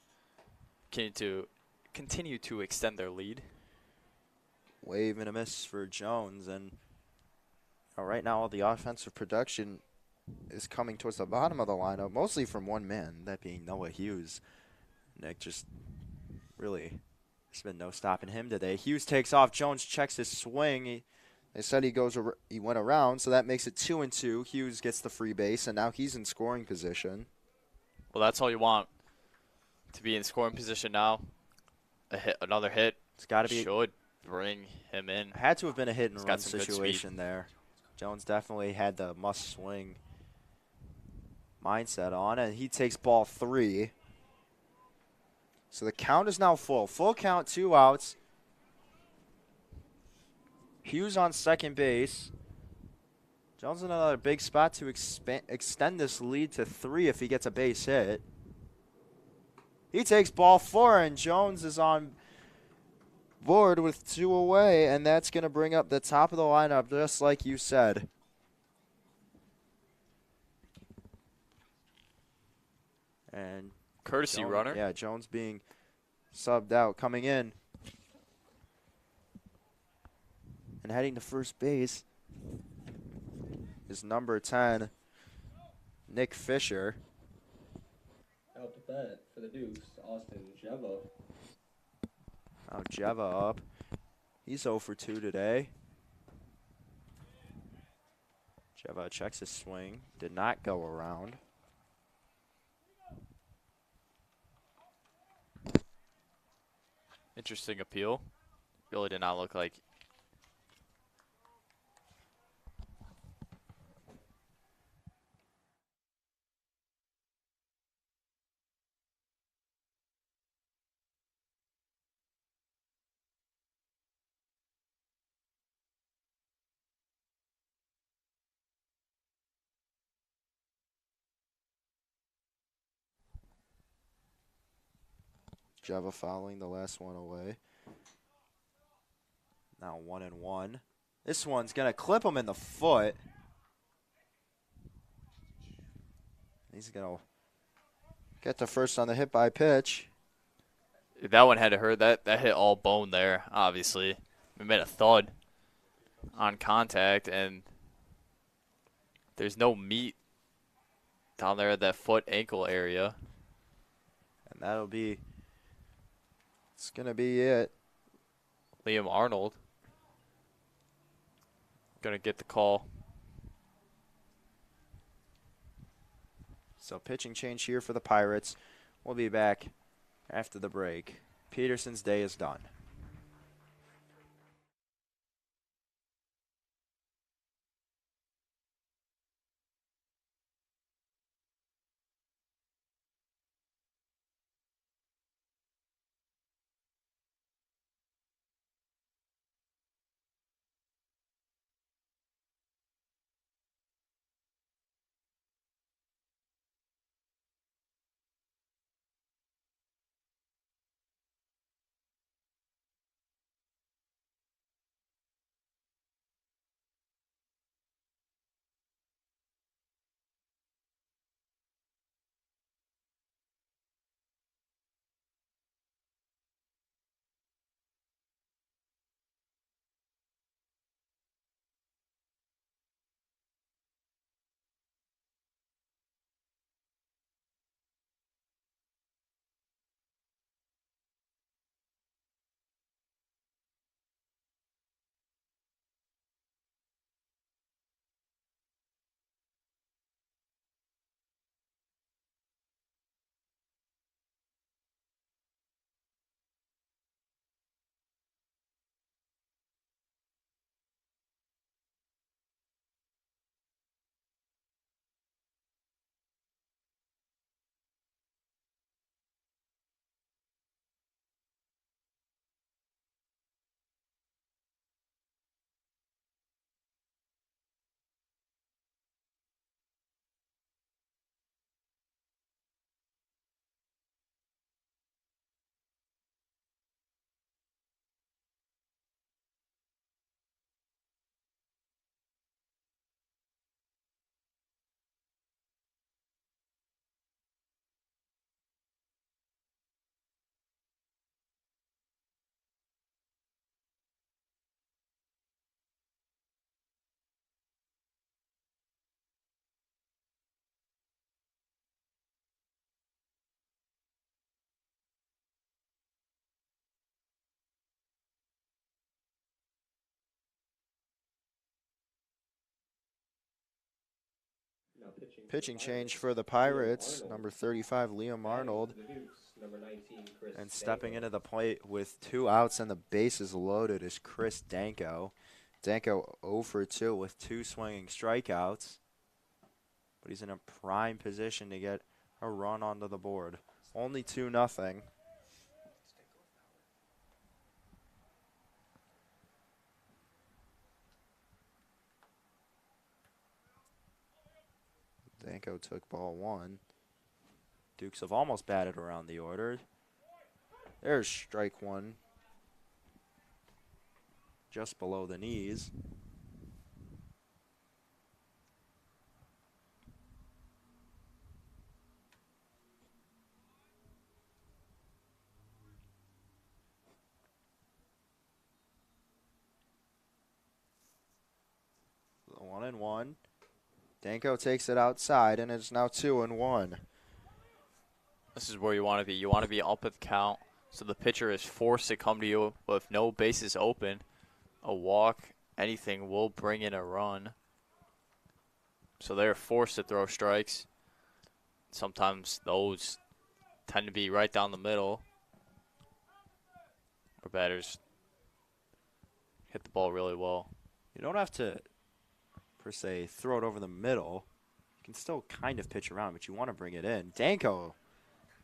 to continue to extend their lead. Wave and a miss for Jones. And right now all the offensive production is coming towards the bottom of the lineup, mostly from one man, that being Noah Hughes. Nick just really, there's been no stopping him today. Hughes takes off. Jones checks his swing. They said he went around, so that makes it 2-2. Hughes gets the free base, and now he's in scoring position. Well, that's all you want, to be in scoring position now. Another hit. It's got to be. Should bring him in. Had to have been a hit and run some good situation there. Jones definitely had the must swing mindset on, and he takes ball 3. So the count is now full. Full count, 2 outs. Hughes on second base. Jones in another big spot to extend this lead to 3 if he gets a base hit. He takes ball 4, and Jones is on board with 2 away, and that's going to bring up the top of the lineup, just like you said. And Courtesy Jones, runner. yeah, Jones being subbed out, coming in and heading to first base is number 10, Nick Fisher. Out to bat for the Dukes, Austin Jeva. Now Jeva up. He's 0 for 2 today. Jeva checks his swing. Did not go around. Interesting appeal. Really did not look like. Jeva fouling the last one away. Now 1-1. This one's going to clip him in the foot. He's going to get to first on the hit by pitch. That one had to hurt. That hit all bone there, obviously. It made a thud on contact, and there's no meat down there at that foot ankle area. And that'll be, it's going to be it. Liam Arnold going to get the call. So pitching change here for the Pirates. We'll be back after the break. Peterson's day is done. Now Pitching change for the Pirates. Arnold. Number 35, Liam Arnold. For the Dukes, number 19, Chris And stepping Danko. into the plate with 2 outs and the bases loaded is Chris Danko. Danko 0 for 2 with 2 swinging strikeouts. But he's in a prime position to get a run onto the board. Only 2-0. Danko took ball 1. Dukes have almost batted around the order. There's strike 1. just below the knees. The 1-1. Danko takes it outside, and it's now 2-1. This is where you want to be. You want to be up at the count, so the pitcher is forced to come to you with no bases open. A walk, anything will bring in a run. So they're forced to throw strikes. Sometimes those tend to be right down the middle, where batters hit the ball really well. You don't have to, per se, throw it over the middle. You can still kind of pitch around, but you want to bring it in. Danko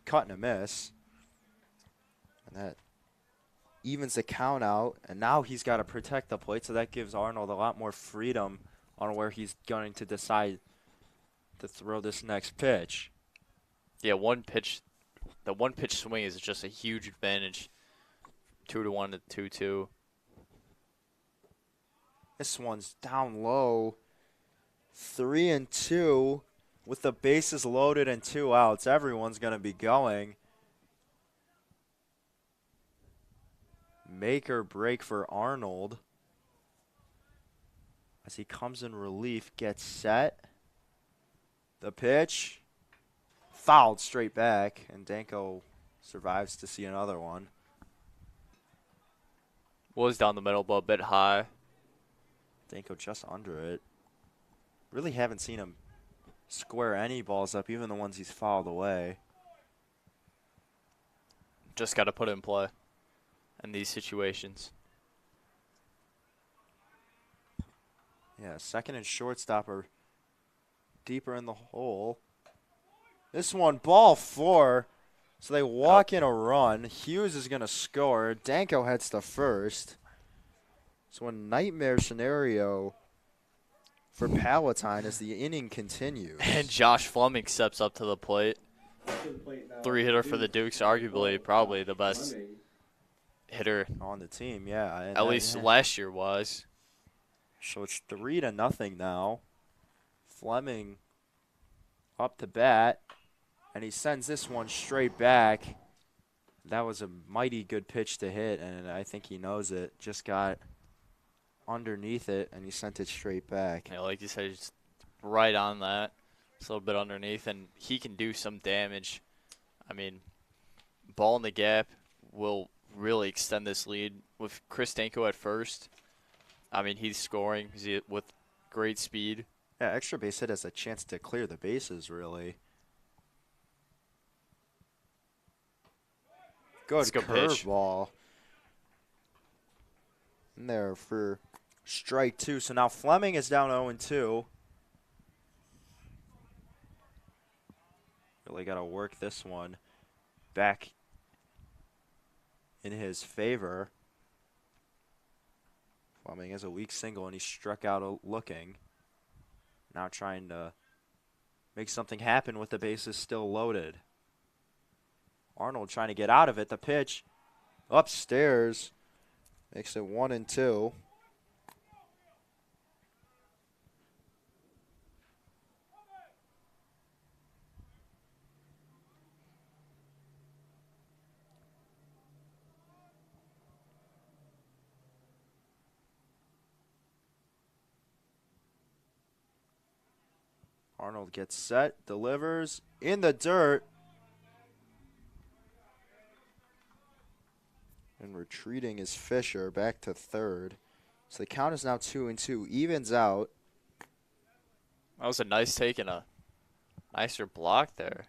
cut and a miss. And that evens the count out. And now he's got to protect the plate, so that gives Arnold a lot more freedom on where he's going to decide to throw this next pitch. Yeah, the one pitch swing is just a huge advantage. 2-1 to 2-2. This one's down low. 3-2 with the bases loaded and 2 outs. Everyone's going to be going. Make or break for Arnold as he comes in relief, gets set. The pitch fouled straight back, and Danko survives to see another one. Was down the middle, but a bit high. Danko just under it. Really haven't seen him square any balls up, even the ones he's fouled away. Just got to put it in play in these situations. Yeah, second and shortstop are deeper in the hole. This one, ball 4. So they walk in a run. Hughes is going to score. Danko heads to first. So a nightmare scenario for Palatine as the inning continues. And Josh Fleming steps up to the plate. Three-hitter for the Dukes, arguably probably the best hitter on the team, yeah. And at least last year was. So it's 3-0 now. Fleming up to bat, and he sends this one straight back. That was a mighty good pitch to hit, and I think he knows it. Just got underneath it, and he sent it straight back. Yeah, like you said, just right on that. It's a little bit underneath, and he can do some damage. I mean, ball in the gap will really extend this lead. With Chris Danko at first, I mean, he's scoring with great speed. Yeah, extra base hit has a chance to clear the bases, really. Good curveball. In there for strike 2. So now Fleming is down 0-2. Really got to work this one back in his favor. Fleming has a weak single, and he struck out looking. Now trying to make something happen with the bases still loaded. Arnold trying to get out of it. The pitch upstairs makes it 1-2. Arnold gets set, delivers in the dirt. And retreating is Fisher back to third. So the count is now 2-2. Evens out. That was a nice take and a nicer block there.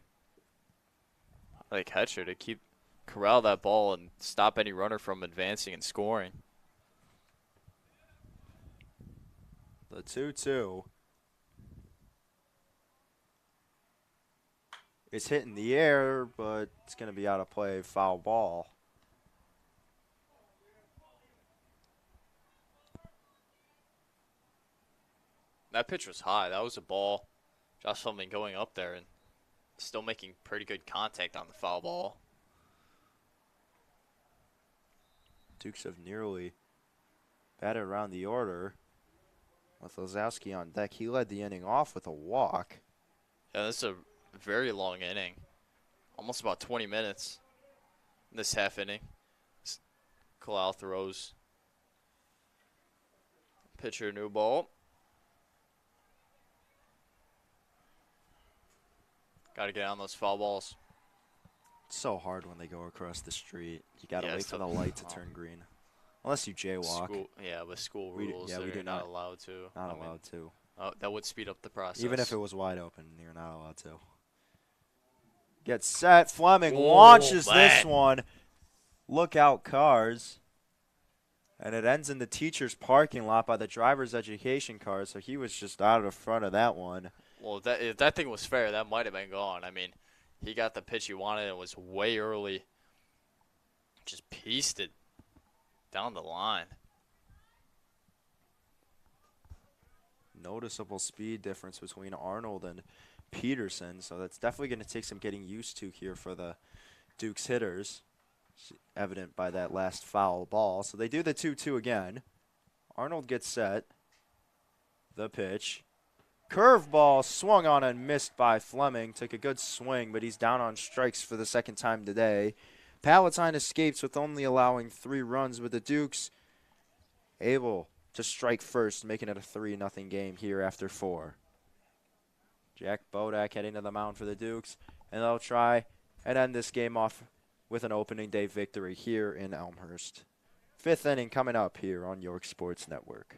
Like catcher to corral that ball and stop any runner from advancing and scoring. The 2-2. It's hit in the air, but it's going to be out of play. Foul ball. That pitch was high. That was a ball. Josh Fleming going up there and still making pretty good contact on the foul ball. Dukes have nearly batted around the order with Lazowski on deck. He led the inning off with a walk. Yeah, this is a very long inning. Almost about 20 minutes in this half inning. Kalal throws. Pitcher, new ball. Got to get on those foul balls. It's so hard when they go across the street. You got to Yeah, wait it's for the tough. light to turn green. Unless you jaywalk. With school We rules, we they're do not allowed to. Not allowed to. That would speed up the process. Even if it was wide open, you're not allowed to. Gets set. Fleming launches this one. Look out, cars. And it ends in the teacher's parking lot by the driver's education car, so he was just out of the front of that one. Well, if that thing was fair, that might have been gone. I mean, he got the pitch he wanted. It was way early. Just pieced it down the line. Noticeable speed difference between Arnold and Peterson, so that's definitely going to take some getting used to here for the Dukes hitters, evident by that last foul ball. So they do the 2-2 again. Arnold gets set. The pitch. Curveball swung on and missed by Fleming. Took a good swing, but he's down on strikes for the second time today. Palatine escapes with only allowing 3 runs, but the Dukes able to strike first, making it a 3-0 game here after 4. Jack Bodak heading to the mound for the Dukes, and they'll try and end this game off with an opening day victory here in Elmhurst. 5th inning coming up here on York Sports Network.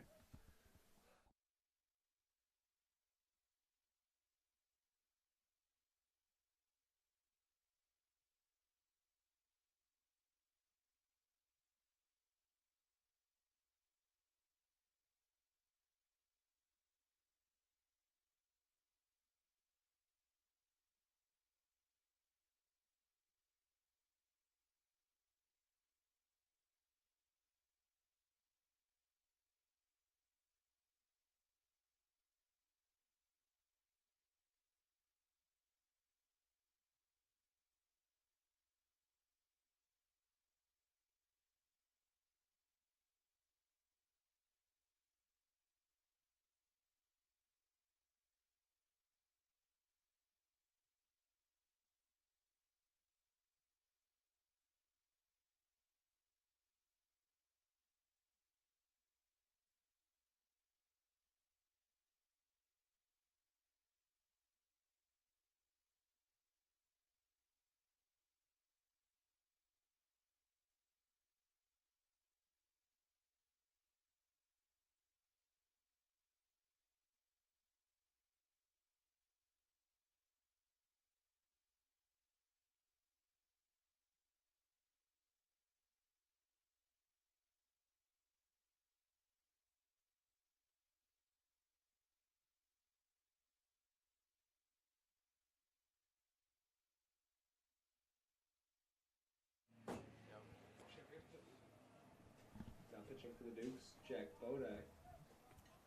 Now pitching for the Dukes, Jack Bodak.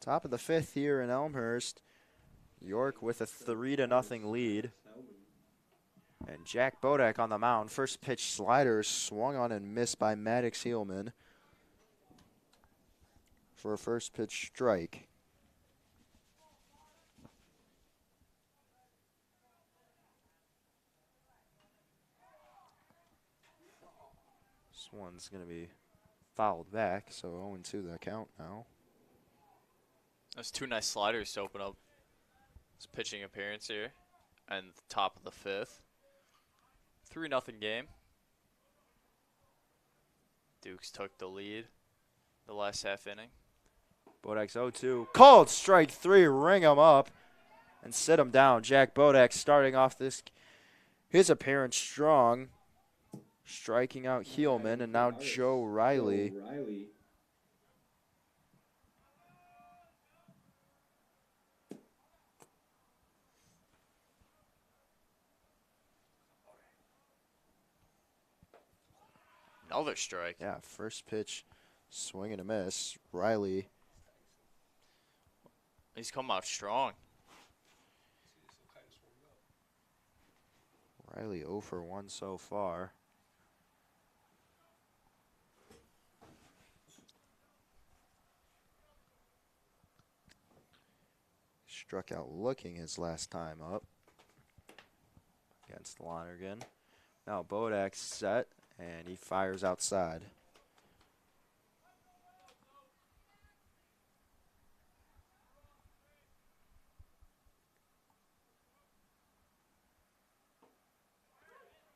Top of the 5th here in Elmhurst. York with a 3-0 lead. And Jack Bodak on the mound. First pitch slider swung on and missed by Maddox Heelman for a first pitch strike. This one's going to be fouled back, so 0-2 the count now. Those 2 nice sliders to open up his pitching appearance here. And the top of the 5th. 3-0 game. Dukes took the lead the last half inning. Bodak's 0-2. Called strike 3. Ring him up and sit him down. Jack Bodak starting off his appearance strong. Striking out Heelman, and now Joe Riley. Another strike. Yeah, first pitch, swing and a miss. Riley. He's come out strong. Riley 0 for 1 so far. struck out looking his last time up against Lonergan. Now Bodak's set, and he fires outside.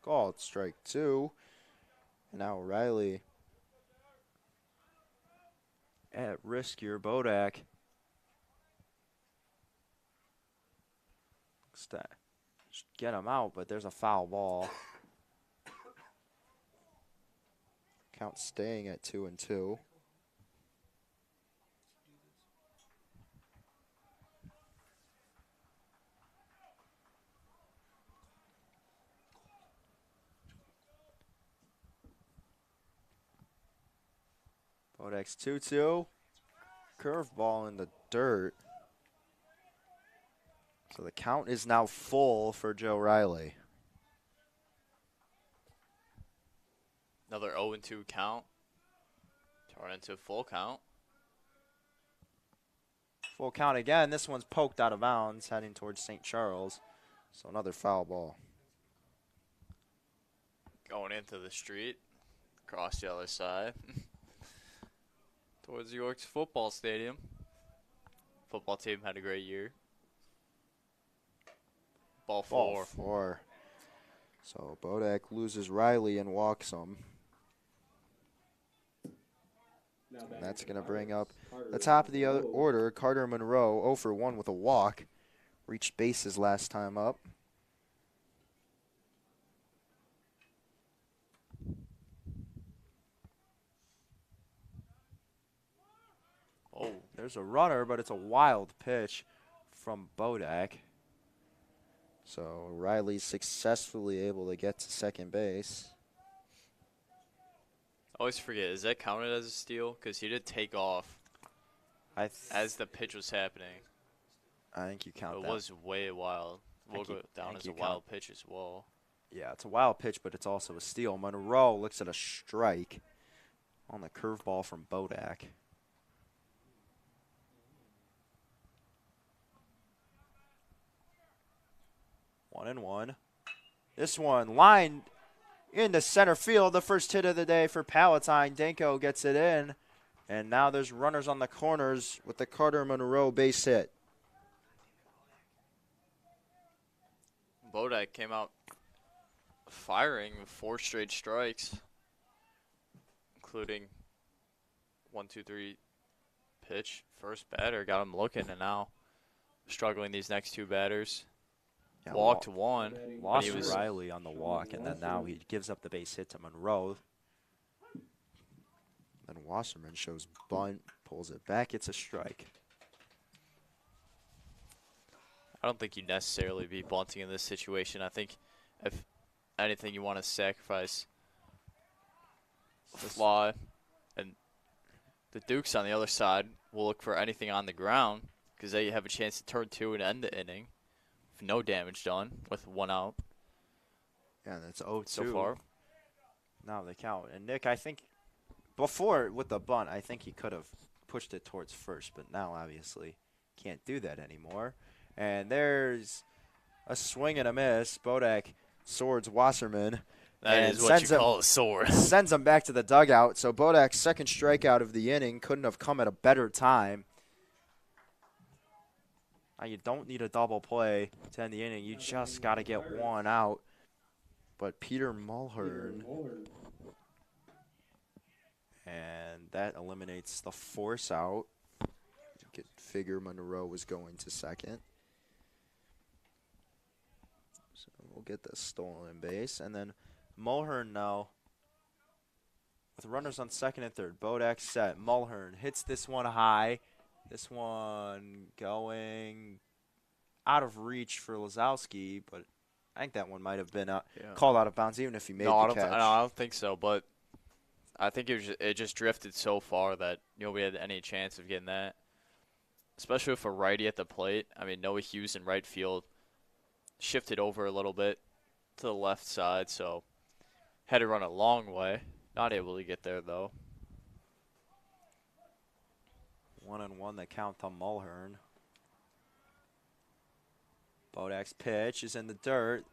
Called strike 2. And now Riley at risk here. Bodak. Get him out, but there's a foul ball. Count staying at 2-2. Bodak's 2-2. Curveball in the dirt. So the count is now full for Joe Riley. Another 0-2 count. Turn into a full count. Full count again. This one's poked out of bounds, heading towards St. Charles. So another foul ball. Going into the street. Across the other side. Towards York's football stadium. Football team had a great year. Ball 4. Ball 4. So Bodak loses Riley and walks him. And that's going to bring up the top of the other order. Carter Monroe, 0 for 1 with a walk. Reached bases last time up. Oh, there's a runner, but it's a wild pitch from Bodak. So Riley's successfully able to get to second base. I always forget, is that counted as a steal? Because he did take off as the pitch was happening. I think you count that. It was way wild. We'll go down as a wild pitch as well. Yeah, it's a wild pitch, but it's also a steal. Monroe looks at a strike on the curveball from Bodak. One and one. This one lined into center field. The first hit of the day for Palatine. Danko gets it in. And now there's runners on the corners with the Carter Monroe base hit. Bodak came out firing with 4 straight strikes, including 1-2-3 pitch. First batter got him looking, and now struggling these next 2 batters. Yeah, Walked 1. Lost Riley on the walk, and then now he gives up the base hit to Monroe. Then Wasserman shows bunt, pulls it back. It's a strike. I don't think you necessarily be bunting in this situation. I think if anything you want to sacrifice fly, and the Dukes on the other side will look for anything on the ground because they have a chance to turn 2 and end the inning. No damage done with 1 out. Yeah, that's 0-2 so far. Now they count. And Nick, I think before with the bunt, I think he could have pushed it towards first, but now obviously can't do that anymore. And there's a swing and a miss. Bodak swords Wasserman. That is what you call a sword. Sends him back to the dugout. So Bodak's second strikeout of the inning couldn't have come at a better time. Now you don't need a double play to end the inning. You just got to get 1 out. But Peter Mulhern. And that eliminates the force out. You could figure Monroe was going to second. So we'll get the stolen base. And then Mulhern now with runners on second and third. Bodak set. Mulhern hits this one high. This one going out of reach for Lazowski, but I think that one might have been called out of bounds, even if he made the catch. No, I don't think so, but I think it just drifted so far that nobody had any chance of getting that, especially with a righty at the plate. I mean, Noah Hughes in right field shifted over a little bit to the left side, so had to run a long way. Not able to get there, though. 1-1 the count to Mulhern. Bodak's pitch is in the dirt.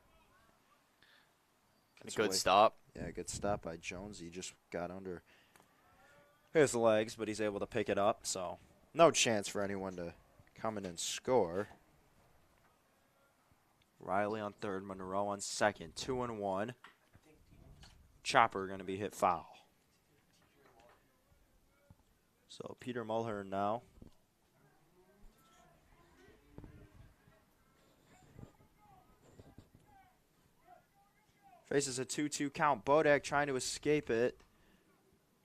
A good stop. Yeah, good stop by Jonesy. Just got under his legs, but he's able to pick it up. So no chance for anyone to come in and score. Riley on third, Monroe on second. 2-1. Chopper going to be hit foul. So Peter Mulhern now. Faces a 2-2 count. Bodak trying to escape it.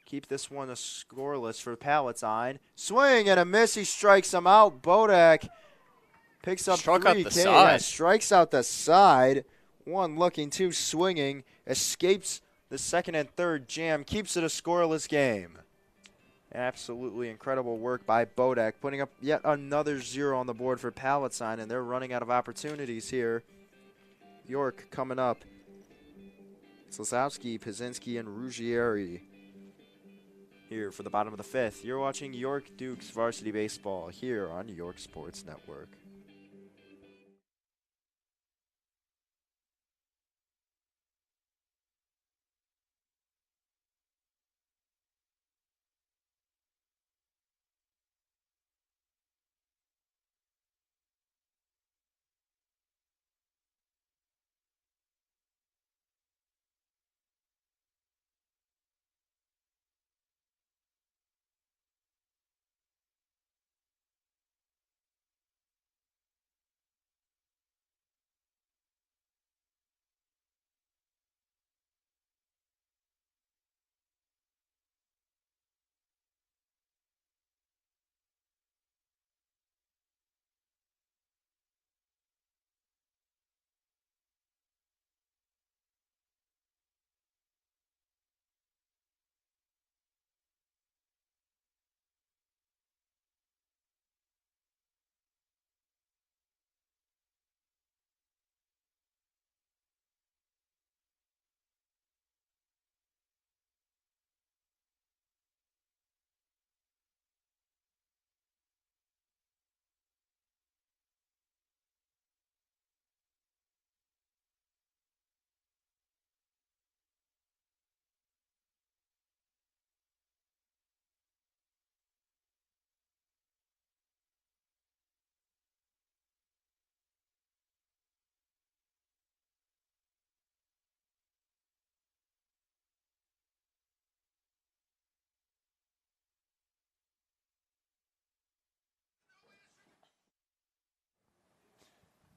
Keep this one a scoreless for Palatine. Swing and a miss. He strikes him out. Bodak picks up Struck 3 out the K. side. Yeah, strikes out the side. 1 looking, 2 swinging. Escapes the second and third jam. Keeps it a scoreless game. Absolutely incredible work by Bodak, putting up yet another 0 on the board for Palatine, and they're running out of opportunities here. York coming up. Slazowski, Pazinski, and Ruggieri here for the bottom of the 5th. You're watching York Dukes Varsity Baseball here on York Sports Network.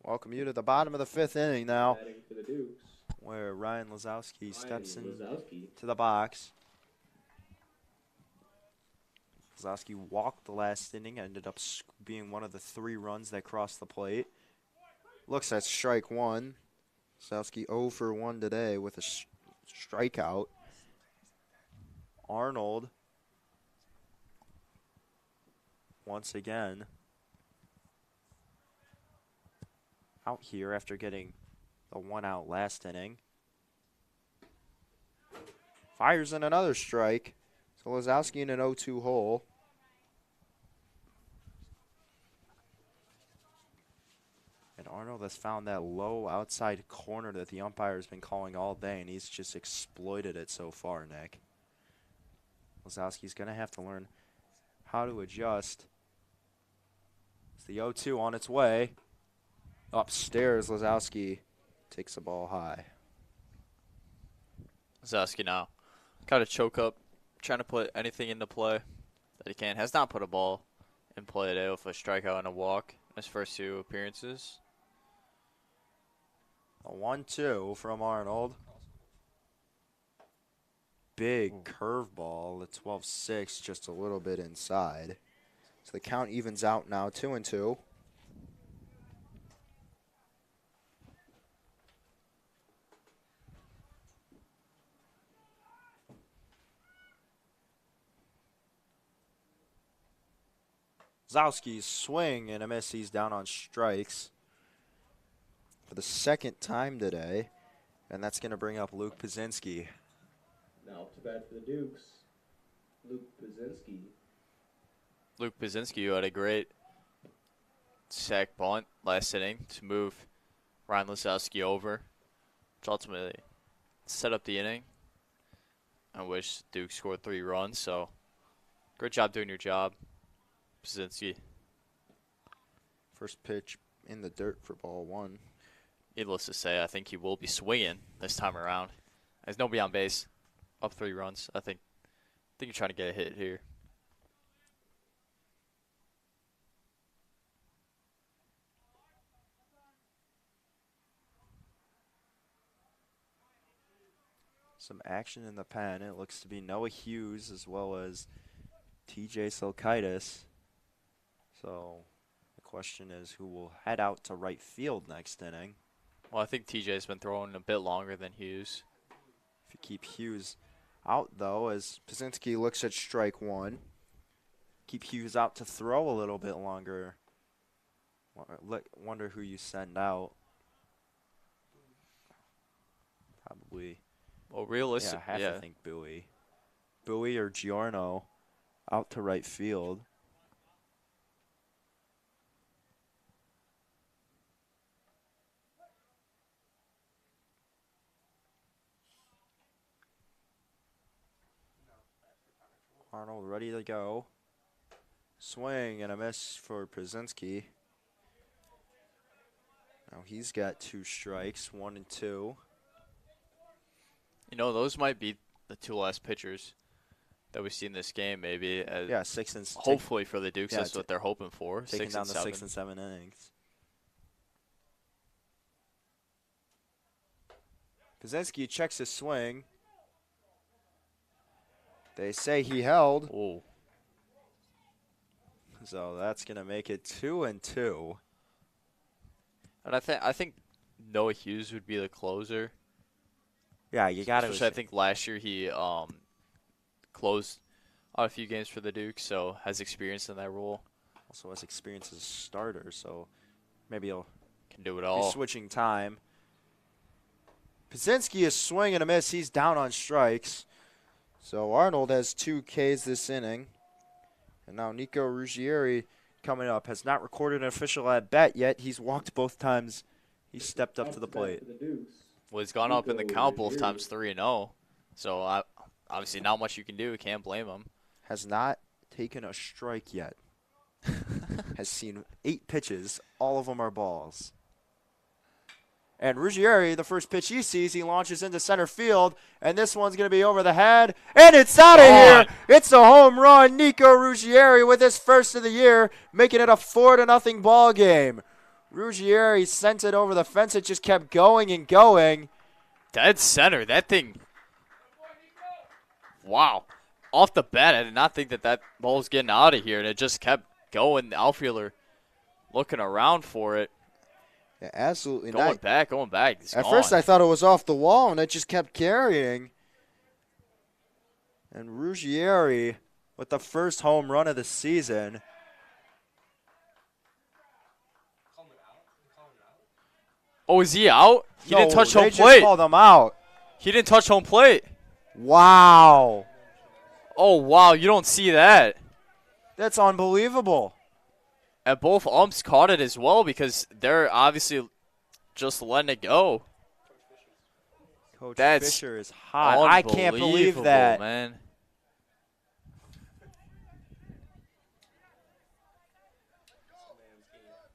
Welcome you to the bottom of the 5th inning now, Batting for the Dukes. where Ryan Lazowski steps in Lazowski. to the box. Lazowski walked the last inning, ended up being one of the 3 runs that crossed the plate. Looks at strike 1. Lazowski 0 for 1 today with a strikeout. Arnold, once again, out here after getting the 1 out last inning. Fires in another strike. So Lazowski in an 0-2 hole. And Arnold has found that low outside corner that the umpire has been calling all day, and he's just exploited it so far, Nick. Lazowski's going to have to learn how to adjust. It's the 0-2 on its way. Upstairs, Lazowski takes the ball high. Lazowski now. Kind of choke up, trying to put anything into play that he can. Has not put a ball in play today with a strikeout and a walk in his first 2 appearances. A 1-2 from Arnold. Big curveball. The 12-6 just a little bit inside. So the count evens out now, 2-2. Zowski's swing and a miss. He's down on strikes for the 2nd time today. And that's going to bring up Luke Pazinski. Now up to bat for the Dukes. Luke Pazinski. Luke Pazinski, who had a great sack bunt last inning to move Ryan Lisowski over, which ultimately set up the inning, in which Duke scored 3 runs. So, great job doing your job, Pazinski. First pitch in the dirt for ball 1. Needless to say, I think he will be swinging this time around. There's nobody on base, up 3 runs. I think you're trying to get a hit here. Some action in the pen. It looks to be Noah Hughes as well as TJ Silkaitis. So the question is who will head out to right field next inning. Well, I think TJ's been throwing a bit longer than Hughes. If you keep Hughes out, though, as Pazinski looks at strike 1. Keep Hughes out to throw a little bit longer. Wonder who you send out. Probably. Well, realistic. Yeah, I have to think Bowie. Bowie or Giorno out to right field. Arnold ready to go. Swing and a miss for Pazinski. Now he's got 2 strikes, 1 and 2. You know, those might be the 2 last pitchers that we see in this game, maybe. Yeah, 6 and hopefully for the Dukes, yeah, that's what they're hoping for. Taking 6 down and the 7. 6 and 7 innings. Pazinski checks his swing. They say he held. Oh. So that's going to make it 2 and 2. And I think Noah Hughes would be the closer. Yeah, you got to. Especially I think last year he closed out a few games for the Dukes, so has experience in that role. Also has experience as a starter, so maybe he'll can do it be all. switching time. Pazinski is swing and a miss. He's down on strikes. So Arnold has 2 Ks this inning. And now Nico Ruggieri coming up. Has not recorded an official at-bat yet. He's walked both times he stepped up to the plate. Well, he's gone up in the count both times 3-0. So obviously not much you can do. Can't blame him. Has not taken a strike yet. Has seen 8 pitches. All of them are balls. And Ruggieri, the first pitch he sees, he launches into center field. And this one's going to be over the head. And it's out of here. It's a home run. Nico Ruggieri with his first of the year, making it a 4-0 ball game. Ruggieri sent it over the fence. It just kept going and going. Dead center. That thing. Wow. Off the bat, I did not think that ball was getting out of here. And it just kept going. The outfielder looking around for it. Yeah, absolutely. Going back. It's At gone. first I thought it was off the wall, and it just kept carrying. And Ruggieri with the first home run of the season. Oh, is he out? He didn't touch home they plate. Just called him out. He didn't touch home plate. Wow. Oh, wow. You don't see that. That's unbelievable. And both umps caught it as well because they're obviously just letting it go. Coach That's Fisher is hot. I can't believe that. Man.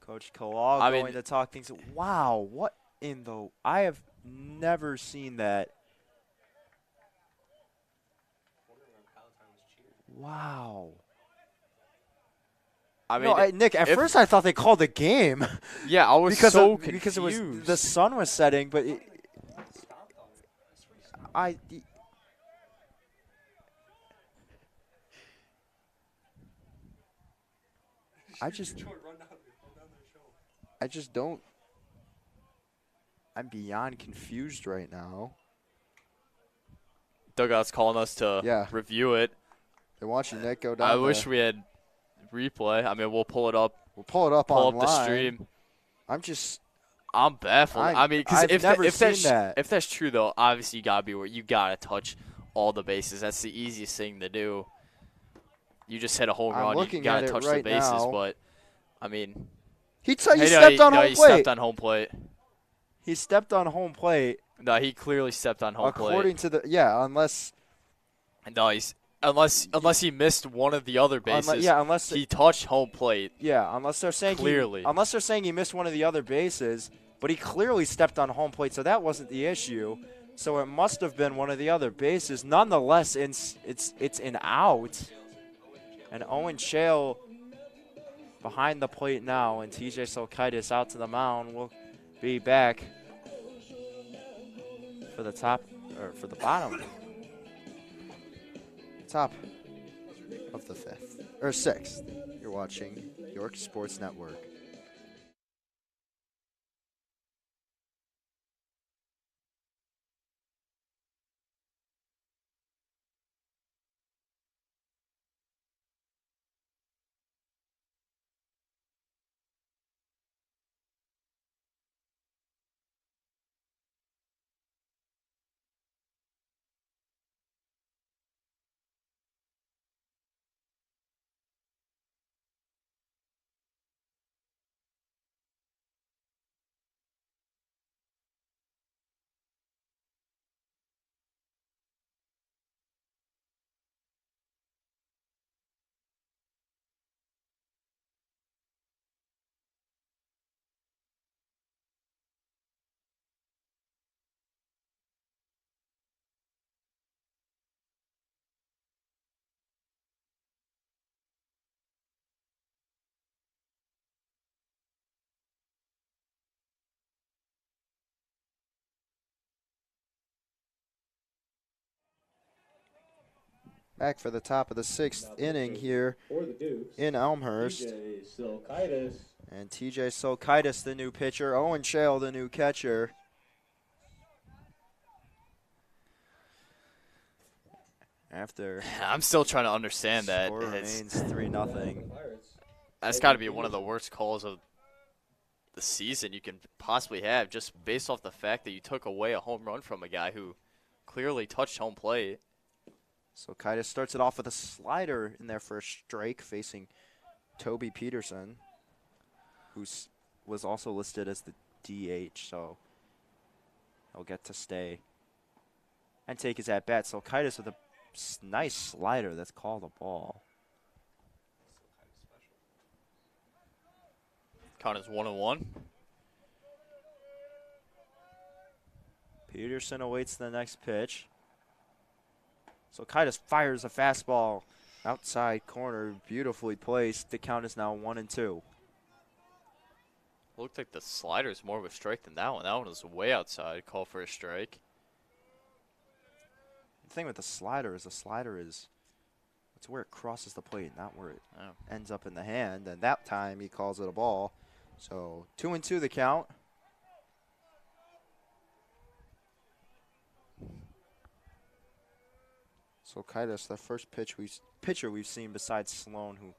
Coach Kalal going to talk things. Wow, what in the... I have never seen that. Wow. I mean, Nick, at first I thought they called the game. Yeah, I was because so confused. confused. Because it was the sun was setting, but I just don't. I'm beyond confused right now. Dugout's calling us to review it. They're watching Nick go down. I wish we had replay. I mean, we'll pull it up. We'll pull it up online. Pull up the stream. I'm baffled. I mean, because if that's true, though, obviously you gotta touch all the bases. That's the easiest thing to do. You just hit a home run. You gotta touch the bases, but I mean, he stepped on home plate. He stepped on home plate. He stepped on home plate. No, he clearly stepped on home According plate. to the unless No, unless he missed one of the other bases. unless he touched home plate. Yeah, unless they're saying Clearly. unless they're saying he missed one of the other bases, but he clearly stepped on home plate, so that wasn't the issue. So it must have been one of the other bases. Nonetheless, it's an out. And Owen Shale behind the plate now, and TJ Silkaitis out to the mound. Will be back for the bottom. Top of the fifth or sixth. You're watching York Sports Network. Back for the top of the sixth inning here For the Dukes, in Elmhurst. TJ Silkaitis. And TJ Silkaitis, the new pitcher. Owen Shale, the new catcher. After I'm still trying to understand that. score remains 3-0. That's got to be one of the worst calls of the season you can possibly have, just based off the fact that you took away a home run from a guy who clearly touched home plate. Silkaitis starts it off with a slider in there for a strike facing Toby Peterson, who was also listed as the DH, so he'll get to stay and take his at-bat. Silkaitis with a nice slider that's called a ball. Count is 1-1. Peterson awaits the next pitch. Silkaitis fires a fastball outside corner, beautifully placed. The count is now 1-2. Looked like the slider is more of a strike than that one. That one was way outside. Call for a strike. The thing with the slider is it's where it crosses the plate, not where it ends up in the hand. And that time he calls it a ball. So 2-2 the count. Silkaitis, the first pitcher we've seen besides Sloan, who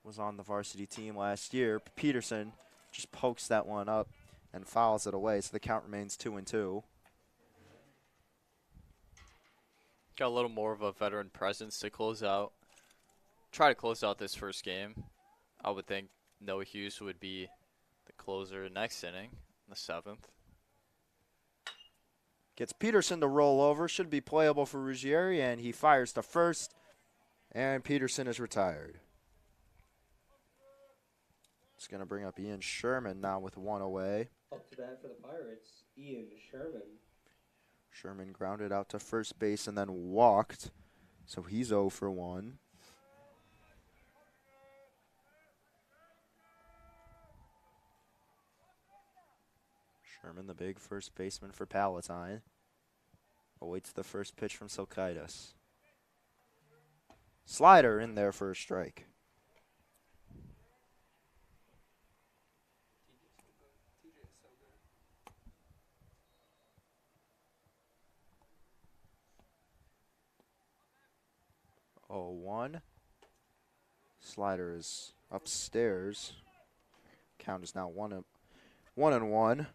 was on the varsity team last year. Peterson just pokes that one up and fouls it away, so the count remains 2-2. Got a little more of a veteran presence to close out. Try to close out this first game. I would think Noah Hughes would be the closer next inning, the 7th. Gets Peterson to roll over. Should be playable for Ruggieri, and he fires to first, and Peterson is retired. It's going to bring up Ian Sherman now with one away. Up to bat for the Pirates, Ian Sherman. Sherman grounded out to first base and then walked, so he's 0 for 1. Sherman, the big first baseman for Palatine, awaits the first pitch from Silkaitis. Slider in there for a strike. Oh, 1. Slider is upstairs. Count is now 1-1.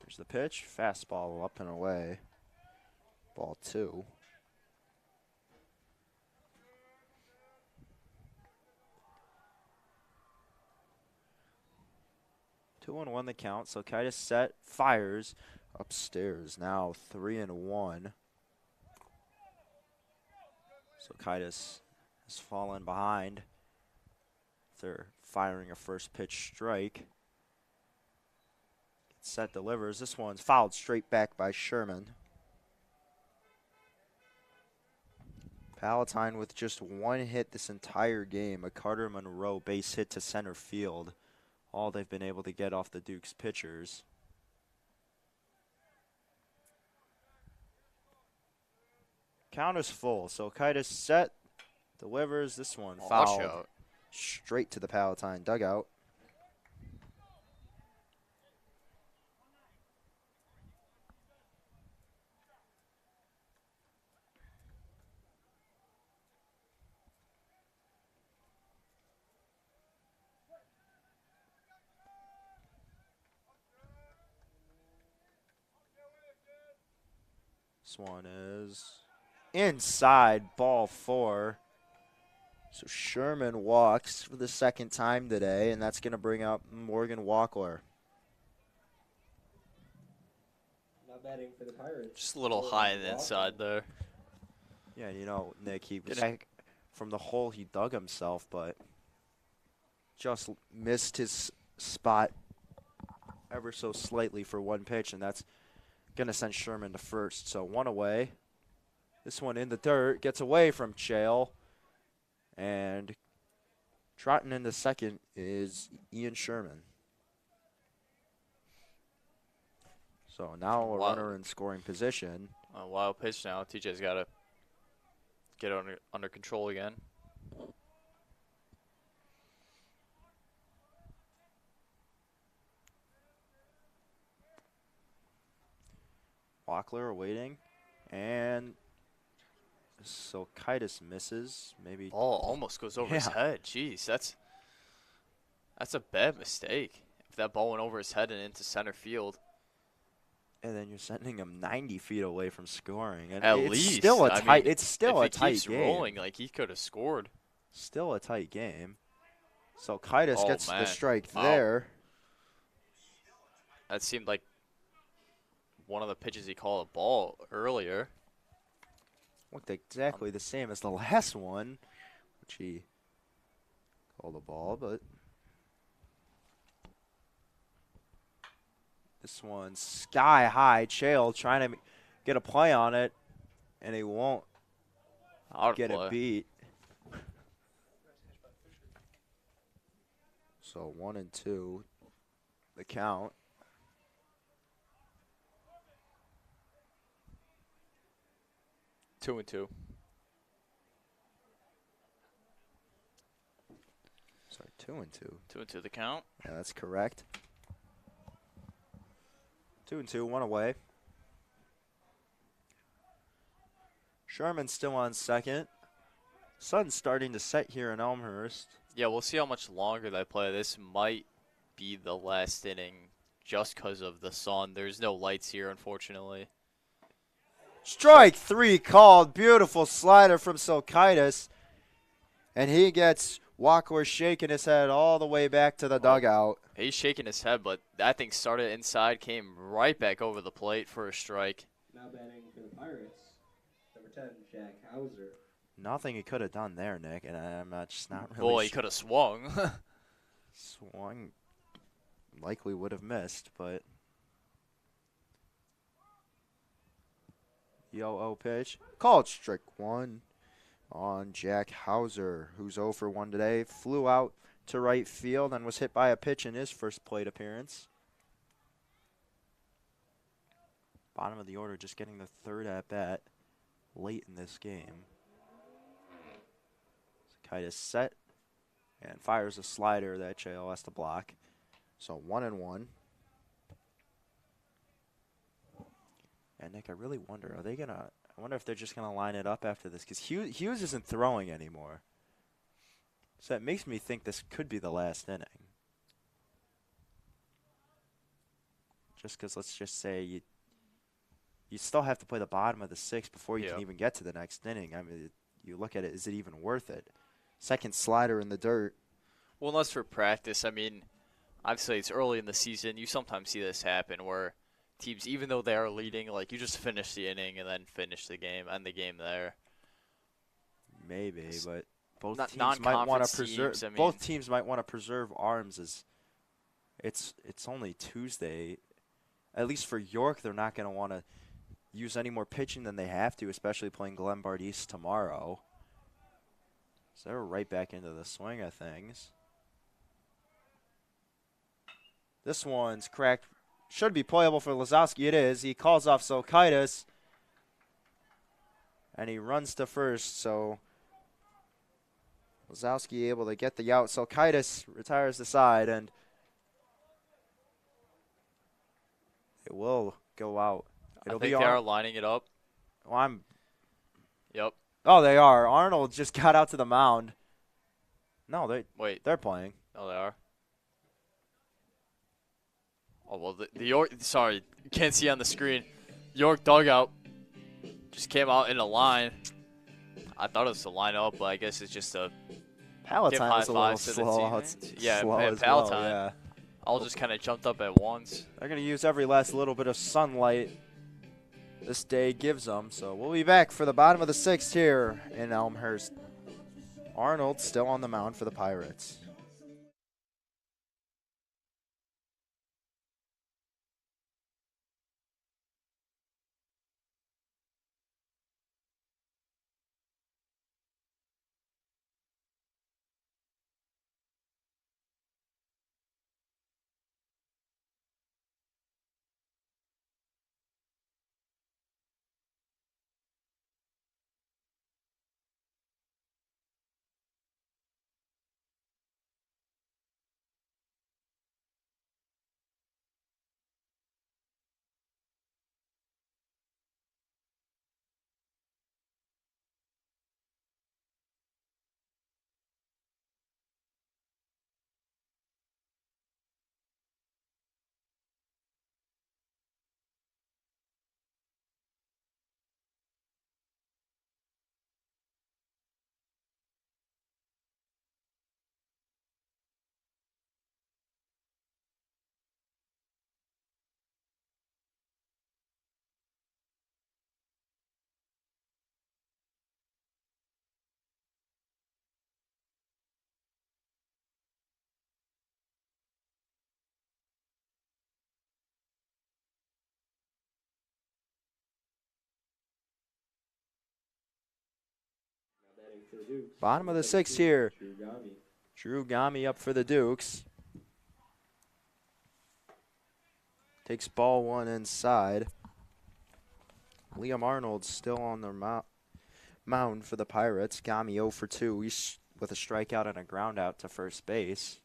There's the pitch. Fastball up and away. Ball 2. 2-1 the count. Silkaitis set, fires upstairs. Now 3-1. Silkaitis has fallen behind. They're firing a first pitch strike. Set delivers. This one's fouled straight back by Sherman. Palatine with just one hit this entire game, a Carter Monroe base hit to center field. All they've been able to get off the Duke's pitchers. Count is full. Silkaitis set, delivers. This one fouled out. straight to the Palatine dugout. This one is inside, ball 4. So Sherman walks for the second time today, and that's going to bring up Morgan Walkler. Not batting for the Pirates. Just a little high in the inside there. Yeah, you know, Nick, he was back from the hole he dug himself, but just missed his spot ever so slightly for one pitch, and that's going to send Sherman to first. So one away. This one in the dirt, gets away from Chael. And trotting into second is Ian Sherman. So now a runner in scoring position. A wild pitch now. TJ's got to get under control again. Walkler awaiting, and Silkaitis misses. Maybe Ball almost goes over his head. Jeez, that's a bad mistake. If that ball went over his head and into center field. And then you're sending him 90 feet away from scoring. And At it's least still a tight. I mean, it's still a tight keeps game. Rolling, like he could have scored. Still a tight game. Silkaitis gets the strike Wow. there. That seemed like one of the pitches he called a ball earlier. Looked exactly the same as the last one, which he called a ball, but this one's sky high. Chael trying to get a play on it, and he won't get it beat. So 1-2, the count. 2-2. Sorry, 2-2. 2-2 the count. Yeah, that's correct. 2-2, one away. Sherman's still on second. Sun's starting to set here in Elmhurst. Yeah, we'll see how much longer they play. This might be the last inning just because of the sun. There's no lights here, unfortunately. Strike 3 called. Beautiful slider from Silkaitis. And he gets Walkler shaking his head all the way back to the dugout. He's shaking his head, but that thing started inside, came right back over the plate for a strike. Now batting for the Pirates, number 10, Jack Hauser. Nothing he could have done there, Nick, and I'm just not really Boy, he could have swung. Swung. Likely would have missed, but... Yo-oh pitch. Called strike 1 on Jack Hauser, who's 0 for 1 today. Flew out to right field and was hit by a pitch in his first plate appearance. Bottom of the order, just getting the third at-bat late in this game. Silkaitis set and fires a slider that Chael has to block. So 1-1. And Nick, I really wonder, I wonder if they're just gonna line it up after this, because Hughes isn't throwing anymore. So that makes me think this could be the last inning. Just because, let's just say you still have to play the bottom of the 6th before you can even get to the next inning. I mean, you look at it, is it even worth it? Second slider in the dirt. Well, unless for practice, I mean, obviously it's early in the season. You sometimes see this happen where teams, even though they are leading, like you just finish the inning and then finish the game, end the game there. Maybe, but both Not teams might want to non-conference preserve. teams, I mean- Both teams might want to preserve arms. As it's only Tuesday. At least for York, they're not going to want to use any more pitching than they have to, especially playing Glenbard East tomorrow. So they're right back into the swing of things. This one's cracked. Should be playable for Lazowski. It is. He calls off Silkaitis. And he runs to first, so Lazowski able to get the out. Silkaitis retires the side, and it will go out. It'll I think be they are lining it up. Well, Yep. Oh, they are. Arnold just got out to the mound. No, they're playing. Oh, they are. Oh, well, the York, sorry, you can't see on the screen. York dugout just came out in a line. I thought it was to line up, but I guess it's just a Palatine high was a little five to the slow. teammates. Yeah, slow and as Palatine. well, yeah. all just kind of jumped up at once. They're going to use every last little bit of sunlight this day gives them. So we'll be back for the bottom of the sixth here in Elmhurst. Arnold still on the mound for the Pirates. For the Dukes. Bottom of the sixth here. Gurgone. Drew Gami up for the Dukes. Takes ball one inside. Liam Arnold still on the mound for the Pirates. Gami 0 for 2. He's with a strikeout and a ground out to first base.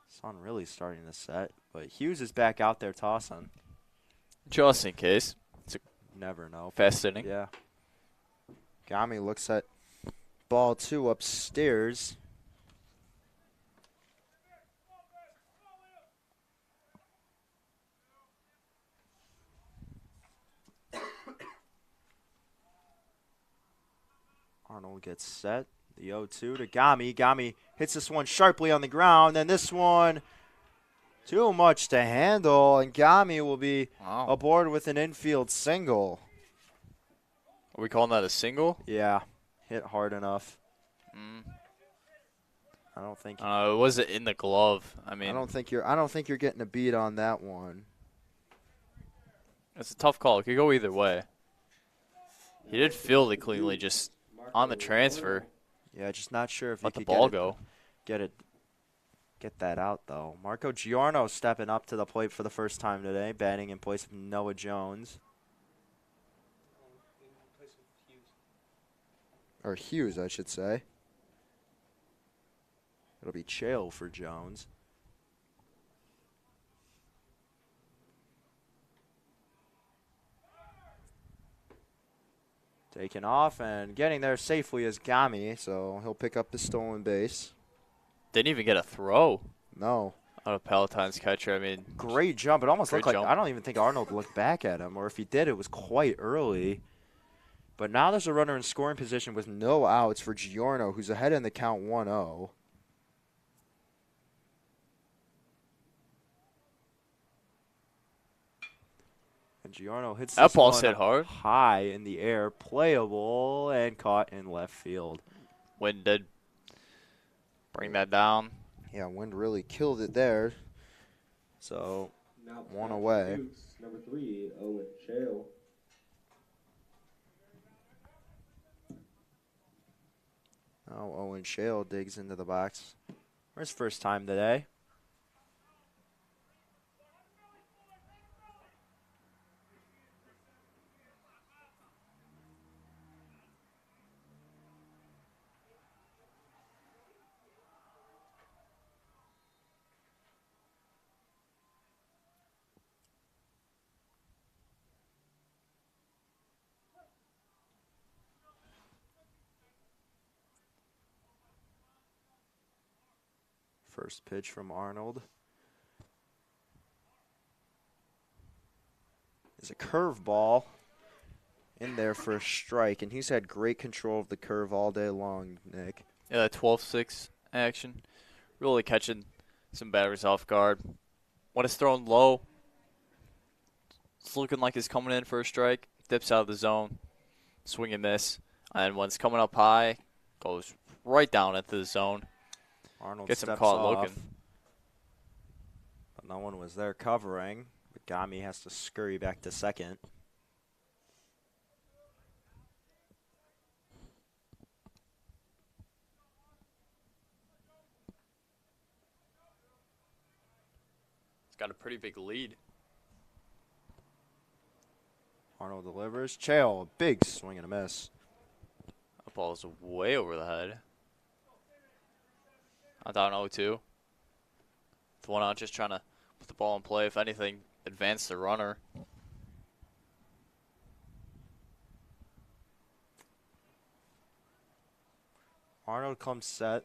Sun really starting to set. But Hughes is back out there tossing. Just in case. Never know. Fast inning. Yeah. Gami looks at ball two upstairs. Arnold gets set. The 0-2 to Gami. Gami hits this one sharply on the ground. And this one too much to handle. And Gami will be aboard with an infield single. Are we calling that a single? Yeah. Hit hard enough. Mm. I don't think. It was in the glove. I mean, I don't think you're getting a beat on that one. It's a tough call. It could go either way. He did field it cleanly, just on the transfer. Yeah, just not sure if Let he the could ball go. Get that out though. Marco Giorno stepping up to the plate for the first time today, batting in place of Noah Jones. Or Hughes, I should say. It'll be Chael for Jones. Taking off and getting there safely is Gami, so he'll pick up the stolen base. Didn't even get a throw No. out of Palatine's catcher. I mean, Great jump. It almost Great looked like, jump. I don't even think Arnold looked back at him, or if he did, it was quite early. But now there's a runner in scoring position with no outs for Giorno, who's ahead in the count 1-0. And Giorno hits That this ball's one hit hard. high in the air, playable, and caught in left field. Wind did bring that down. Yeah, wind really killed it there. So, Now one back to away. the Dukes, number 3, Owen Shale. Now Owen Shale digs into the box for his first time today. First pitch from Arnold is a curveball in there for a strike, and he's had great control of the curve all day long, Nick. Yeah, that 12-6 action. Really catching some batters off guard. When it's thrown low, it's looking like it's coming in for a strike. Dips out of the zone. Swing and miss. And when it's coming up high, goes right down into the zone. Arnold Gets him steps caught off, looking. but no one was there covering. But Gami has to scurry back to second. It's got a pretty big lead. Arnold delivers. Chael, a big swing and a miss. That ball is way over the head. I'm down 0-2. The one out just trying to put the ball in play. If anything, advance the runner. Arnold comes set.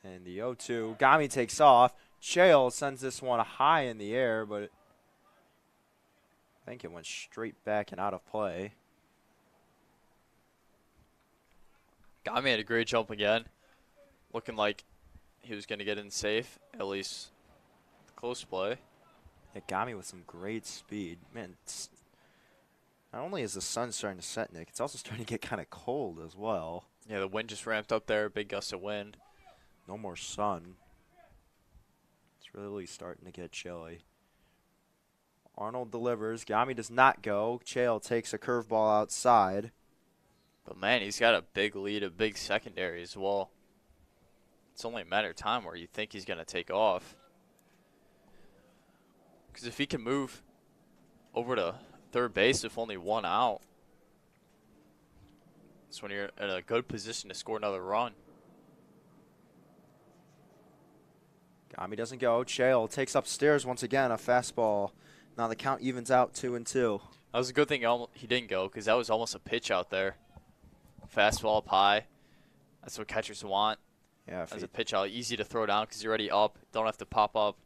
And the 0-2. Gami takes off. Chael sends this one high in the air, but I think it went straight back and out of play. Gami had a great jump again. Looking like he was going to get in safe, at least close play. Yeah, Gami with some great speed. Man, not only is the sun starting to set, Nick, it's also starting to get kind of cold as well. Yeah, the wind just ramped up there. Big gust of wind. No more sun. It's really starting to get chilly. Arnold delivers. Gami does not go. Chael takes a curveball outside. But, man, he's got a big lead, a big secondary as well. It's only a matter of time where you think he's going to take off. Because if he can move over to third base with only one out, that's when you're in a good position to score another run. Gami doesn't go. Chael takes upstairs once again, a fastball. Now the count evens out 2-2. That was a good thing he didn't go because that was almost a pitch out there. Fastball up high. That's what catchers want. Yeah, As a pitch out, easy to throw down because you're already up. Don't have to pop up.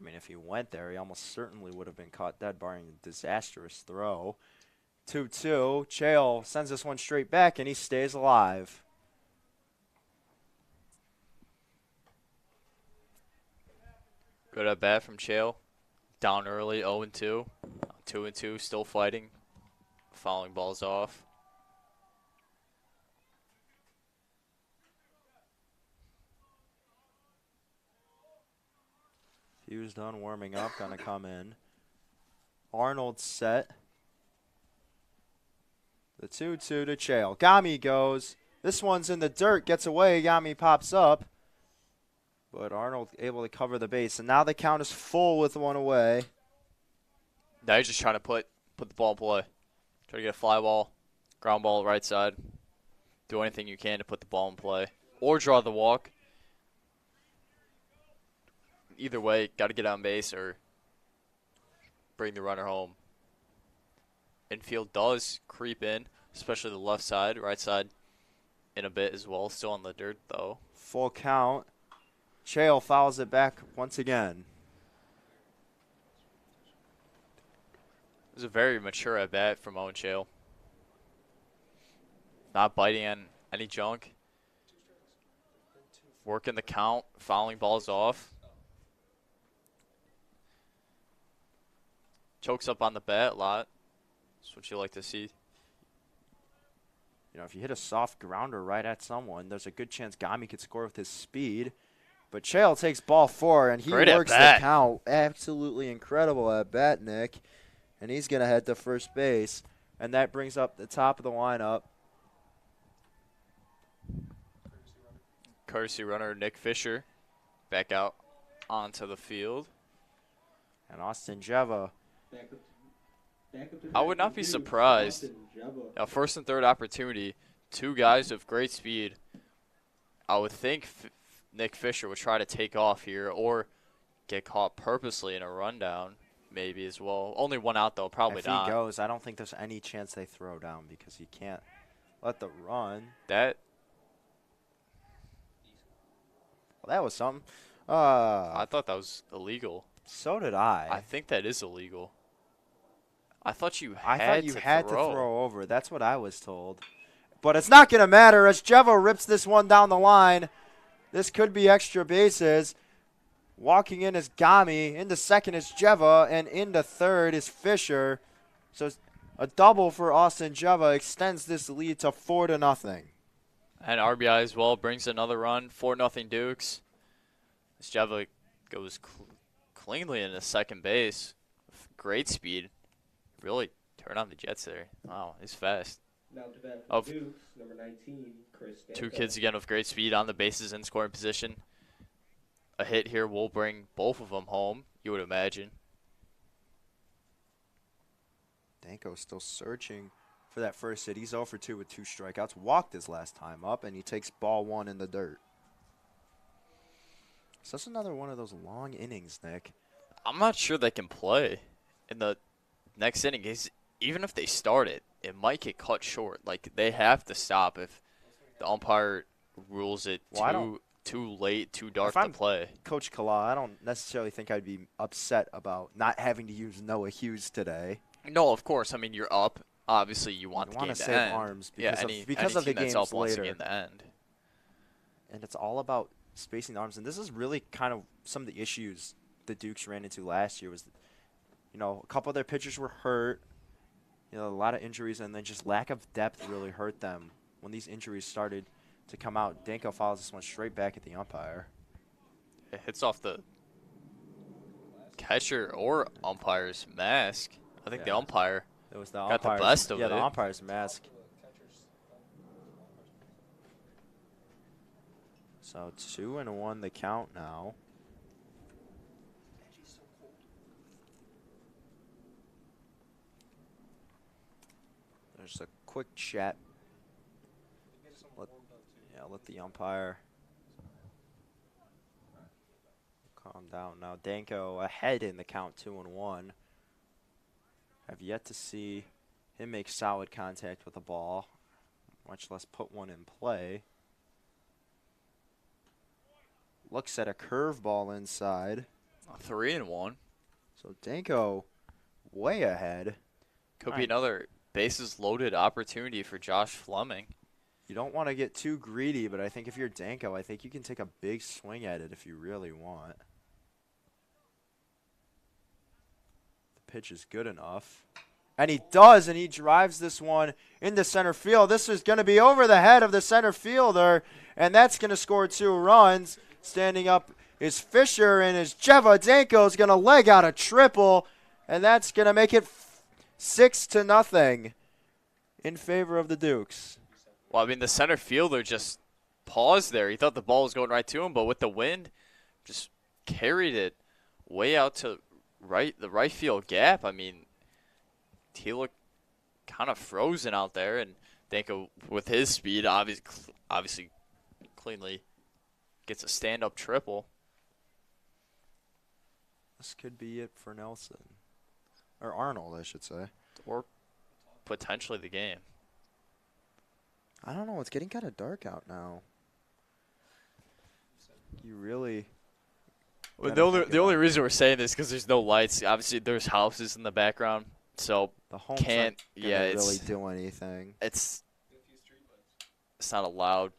I mean, if he went there, he almost certainly would have been caught dead, barring a disastrous throw. 2-2. Chael sends this one straight back, and he stays alive. Good at bat from Chael. Down early, 0-2. 2-2, still fighting. Fouling balls off. He was done warming up, gonna come in. Arnold set. The 2-2 to Chael. Gami goes. This one's in the dirt, gets away. Gami pops up. But Arnold able to cover the base. And now the count is full with one away. Now you're just trying to put the ball in play. Try to get a fly ball, ground ball right side. Do anything you can to put the ball in play. Or draw the walk. Either way, got to get on base or bring the runner home. Infield does creep in, especially the left side, right side in a bit as well. Still on the dirt, though. Full count. Chael fouls it back once again. It was a very mature at bat from Owen Chael. Not biting on any junk. working the count, fouling balls off. Chokes up on the bat a lot. That's what you like to see. You know, if you hit a soft grounder right at someone, there's a good chance Gami could score with his speed. But Choi takes ball 4, and he Great at works the bat. count. Absolutely incredible at bat, Nick. And he's going to head to first base. And that brings up the top of the lineup. Courtesy runner Nick Fisher back out onto the field. And Austin Jeva. I would not be surprised. Now, first and third opportunity, 2 guys of great speed. I would think Nick Fisher would try to take off here or get caught purposely in a rundown maybe as well. Only 1 out, though, probably If not. he goes, I don't think there's any chance they throw down because he can't let the run. That Well, that was something. I thought that was illegal. So did I. I think that is illegal. I thought you I had, thought you to, had throw. to throw over. That's what I was told. But it's not going to matter as Jeva rips this one down the line. This could be extra bases. Walking in is Gami. Into second is Jeva. And into third is Fisher. So a double for Austin Jeva extends this lead to 4-0. And RBI as well brings another run. 4-0 Dukes. As Jeva goes cleanly into second base. Great speed. Really turn on the Jets there. Wow, he's fast. Now to bat for the Dukes, number 19, Chris Danko. 2 kids again with great speed on the bases in scoring position. A hit here will bring both of them home, you would imagine. Danko still searching for that first hit. He's 0 for 2 with 2 strikeouts. Walked his last time up, and he takes ball 1 in the dirt. So that's another one of those long innings, Nick. I'm not sure they can play in the next inning. Even if they start it, it might get cut short. Like, they have to stop if the umpire rules it too late, too dark to play. Coach Kala, I don't necessarily think I'd be upset about not having to use Noah Hughes today. No, of course. I mean, you're up. Obviously, you want the game to save end. arms because of the games games wants later. the game to end. And it's all about spacing the arms. And this is really kind of some of the issues the Dukes ran into last year was, a couple of their pitchers were hurt. A lot of injuries, and then just lack of depth really hurt them when these injuries started to come out. Danko follows this one straight back at the umpire. It hits off the catcher or umpire's mask. I think the umpire got the best of it. Yeah, the umpire's mask. So 2-1 the count now. There's a quick chat. Let the umpire calm down. Now Danko ahead in the count 2-1. Have yet to see him make solid contact with the ball, much less put one in play. Looks at a curveball inside. 3-1. So Danko way ahead. Could be another bases loaded opportunity for Josh Fleming. You don't want to get too greedy, but I think if you're Danko, I think you can take a big swing at it if you really want. The pitch is good enough. And he does, and he drives this one into center field. This is going to be over the head of the center fielder, and that's going to score 2 runs. Standing up is Fisher, and his Jeva Danko is going to leg out a triple, and that's going to make it 6-0 in favor of the Dukes. Well, I mean, the center fielder just paused there. He thought the ball was going right to him, but with the wind, just carried it way out to the right field gap. I mean, he looked kind of frozen out there, and Danko, with his speed, obviously cleanly gets a stand-up triple. This could be it for Nelson. Or Arnold, I should say. Or potentially the game. I don't know. It's getting kind of dark out now. You really... Well, the only reason we're saying this is because there's no lights. Obviously, there's houses in the background, so the homes can't really do anything. It's not allowed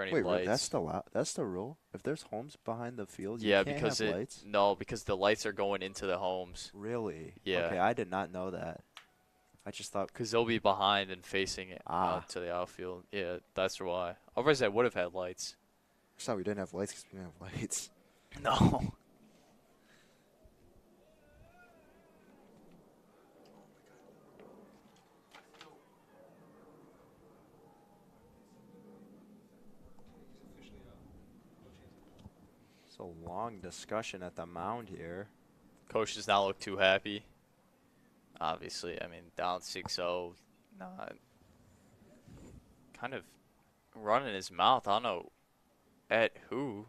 for any Wait, lights. that's the rule? If there's homes behind the field, you Yeah, can't because have lights? because the lights are going into the homes. Really? Yeah. Okay, I did not know that. I just thought, Because they'll be behind and facing it out to the outfield. Yeah, that's why. Otherwise, I would have had lights. I thought we didn't have lights because we didn't have lights. No. It's a long discussion at the mound here. Coach does not look too happy. Obviously, I mean, down 6-0. Not kind of running his mouth. I don't know at who.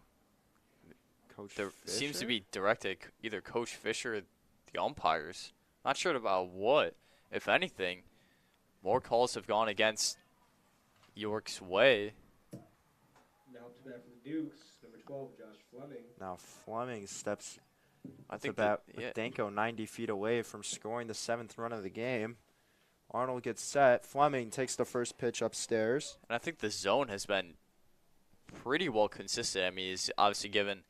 Coach There seems to Fisher? be directed either Coach Fisher or the umpires. Not sure about what. If anything, more calls have gone against York's way. Now up to bat for the Dukes, number 12, Josh Fleming. Now Fleming steps I to think bat that, with yeah, Danko 90 feet away from scoring the 7th run of the game. Arnold gets set. Fleming takes the first pitch upstairs. and I think the zone has been pretty well consistent. I mean, he's obviously given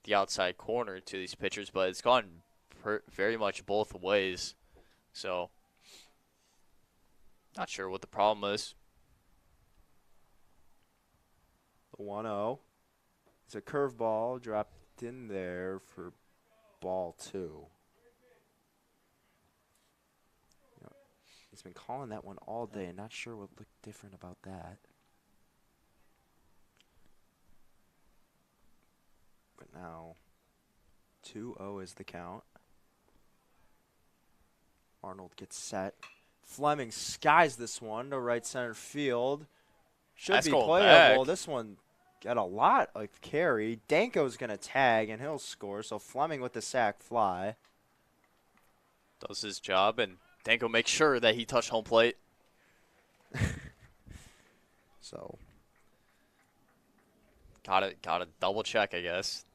the outside corner to these pitchers, but it's gone very much both ways. So, not sure what the problem is. The 1-0. It's a curveball dropped in there for ball 2. He's been calling that one all day. Not sure what looked different about that. But now 2-0 is the count. Arnold gets set. Fleming skies this one to right center field. Should That's be going playable. back. This one got a lot of carry. Danko's going to tag, and he'll score. So Fleming with the sac fly. Does his job, and Danko makes sure that he touched home plate. So Gotta double check, I guess.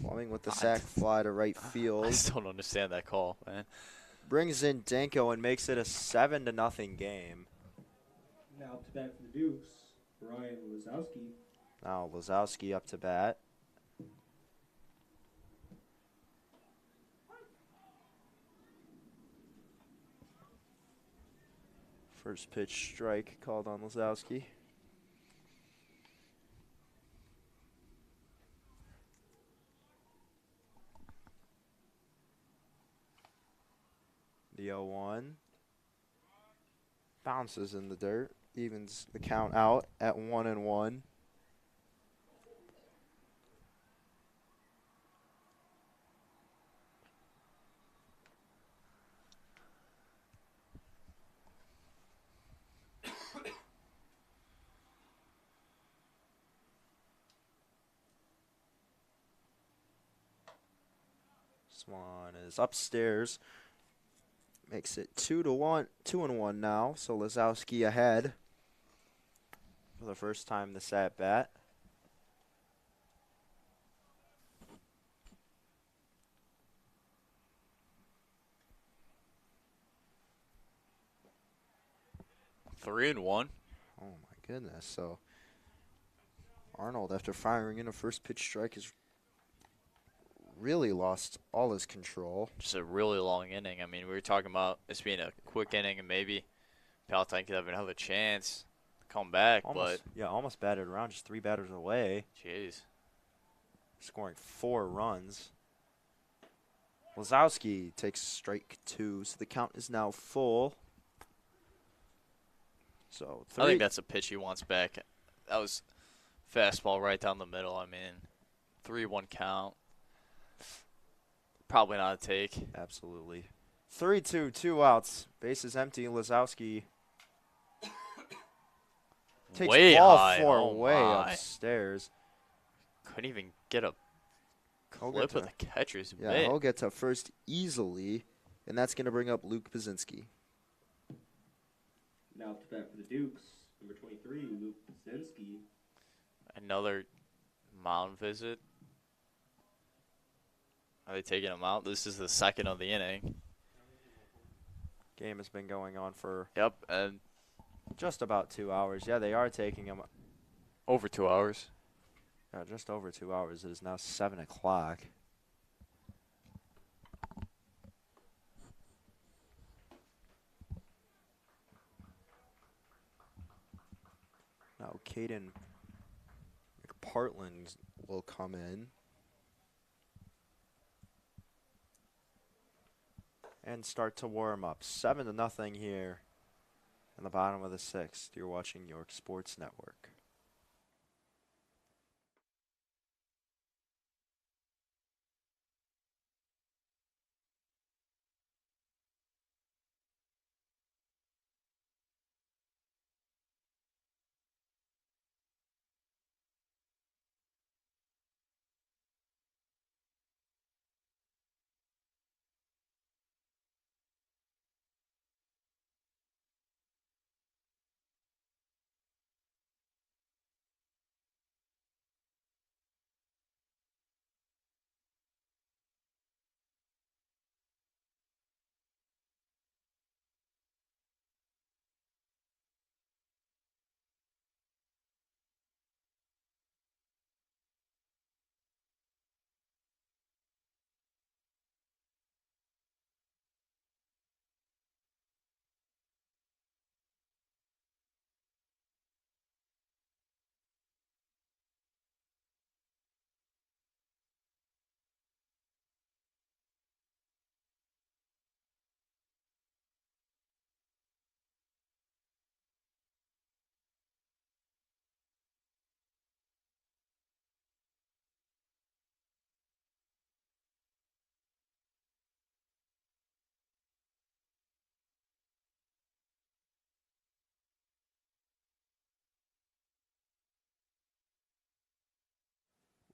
Fleming with the sac fly to right I field. still don't understand that call, man. Brings in Danko and makes it a 7-0 game. Now up to bat for the Dukes, Ryan Lazowski. Now Lazowski up to bat. First pitch strike called on Lazowski. The 0-1. Bounces in the dirt. Evens the count out at 1-1. Swan is upstairs. Makes it 2-1, 2-1 now. So Lazowski ahead for the first time this at bat. Three and one. Oh my goodness! So Arnold, after firing in a first pitch strike, has really lost all his control. Just a really long inning. I mean, we were talking about this being a quick inning and maybe Palatine could have another chance to come back, Almost batted around, just 3 batters away, but jeez. scoring 4 runs. Lazowski takes strike 2, so the count is now full. So I think that's a pitch he wants back. That was fastball right down the middle. I mean, 3-1 count. Probably not a take. Absolutely. 3-2, 2 outs. Bases empty. Lazowski takes Way ball high. 4 Oh way my. upstairs. Couldn't even get a He'll clip get of the catcher's Yeah, mitt. he'll get to first easily, and that's going to bring up Luke Pazinski. Now up to bat for the Dukes, number 23, Luke Pazinski. Another mound visit. Are they taking him out? This is the second of the inning. Game has been going on for Yep, and just about 2 hours. Yeah, they are taking him Over 2 hours. Just over 2 hours. It is now 7 o'clock. Now, Caden McPartland will come in and start to warm up. 7-0 here in the bottom of the 6th. You're watching York Sports Network.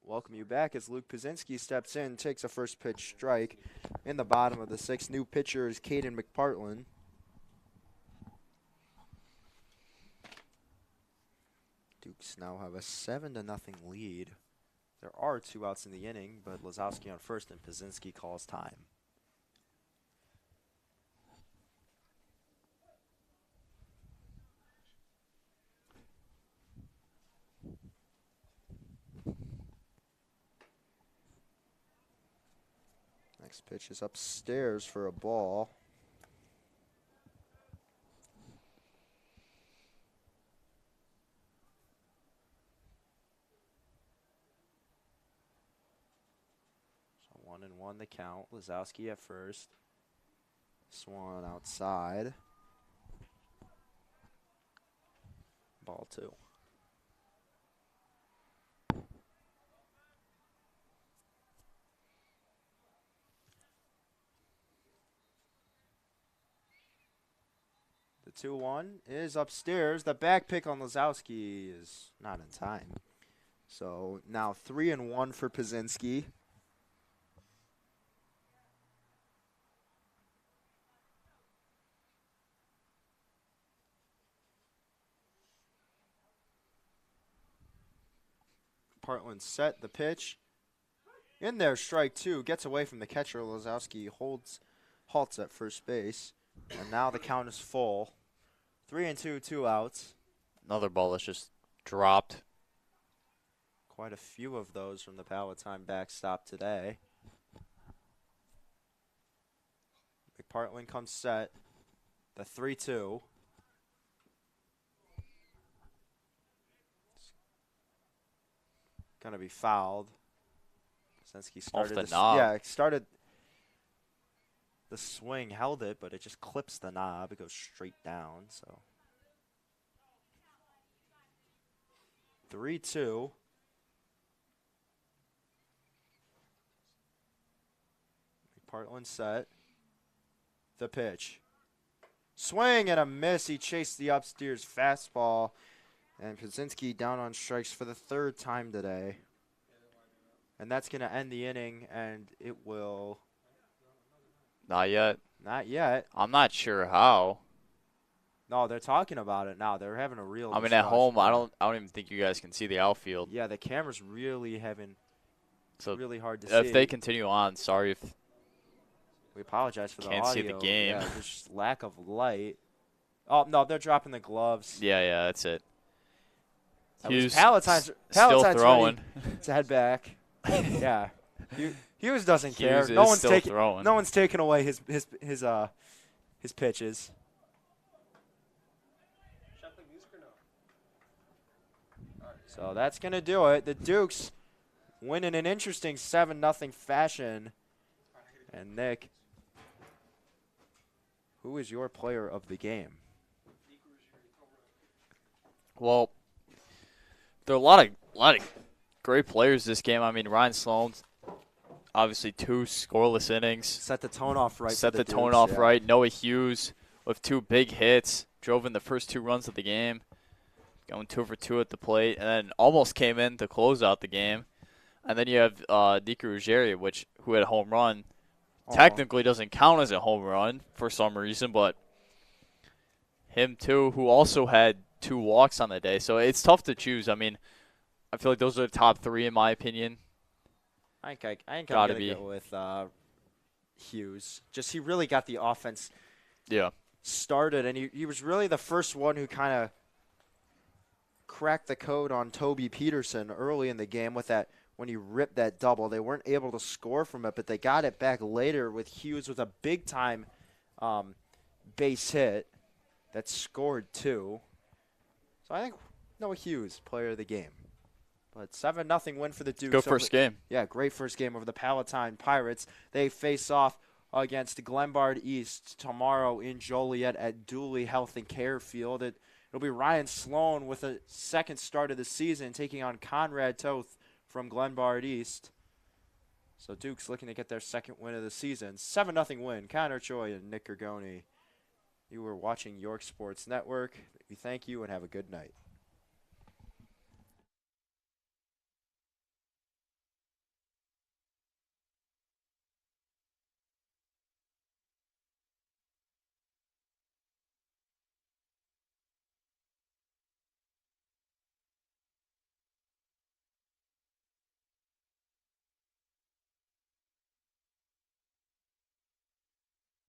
Welcome you back as Luke Pazinski steps in, takes a first pitch strike in the bottom of the 6th. New pitcher is Caden McPartland. Dukes now have a 7-0 lead. There are 2 outs in the inning, but Lazowski on first and Pazinski calls time. Next pitch is upstairs for a ball. So 1-1 the count. Lazowski at first. Swan outside. Ball 2. The 2-1 is upstairs. The back pick on Lazowski is not in time. So now 3-1 for Pazinski. Partland set the pitch. In there, strike 2. Gets away from the catcher. Lazowski halts at first base. And now the count is full. 3-2, 2 outs. Another ball that's just dropped. Quite a few of those from the Palatine backstop today. McPartland comes set. The 3-2. Gonna be fouled. Pazinski started Off the knob. Yeah, it started the swing, held it, but it just clips the knob. It goes straight down. So 3-2. McPartland set. The pitch. Swing and a miss. He chased the upstairs fastball. And Pazinski down on strikes for the 3rd time today. And that's going to end the inning, and it will. Not yet. Not yet. I'm not sure how. No, they're talking about it now. They're having a real I mean, at home, I don't even think you guys can see the outfield. Yeah, the camera's really So really hard to see. if they continue on, sorry if we apologize for the can't audio. see the game. Yeah, there's just lack of light. Oh, no, they're dropping the gloves. Yeah, that's it. Hughes Palatine's still ready throwing. to head back. Yeah. Hughes doesn't care. Hughes is still throwing. No one's taking away his pitches. So that's going to do it. The Dukes win in an interesting 7-0 fashion. And Nick, who is your player of the game? Well, there are a lot of great players this game. I mean, Ryan Sloan's obviously 2 scoreless innings. Set the tone off right. Set the tone off right. Noah Hughes with 2 big hits. Drove in the first 2 runs of the game. Going 2 for 2 at the plate. And then almost came in to close out the game. And then you have Deke Ruggieri, who had a home run. Technically doesn't count as a home run for some reason, but him too, who also had 2 walks on the day. So it's tough to choose. I mean, I feel like those are the top 3 in my opinion. I think I'm going to go with Hughes. Just he really got the offense started, and he was really the first one who kind of cracked the code on Toby Peterson early in the game with that. When he ripped that double, they weren't able to score from it, but they got it back later with Hughes with a big-time base hit that scored 2. So I think Noah Hughes, player of the game. But 7-0 win for the Dukes. Good first game. Yeah, great first game over the Palatine Pirates. They face off against Glenbard East tomorrow in Joliet at Dooley Health and Care Field. It'll be Ryan Sloan with a second start of the season taking on Conrad Toth from Glenbard East. So Dukes looking to get their second win of the season. 7-0 win. Connor Choi and Nick Gurgone. You were watching York Sports Network. We thank you and have a good night.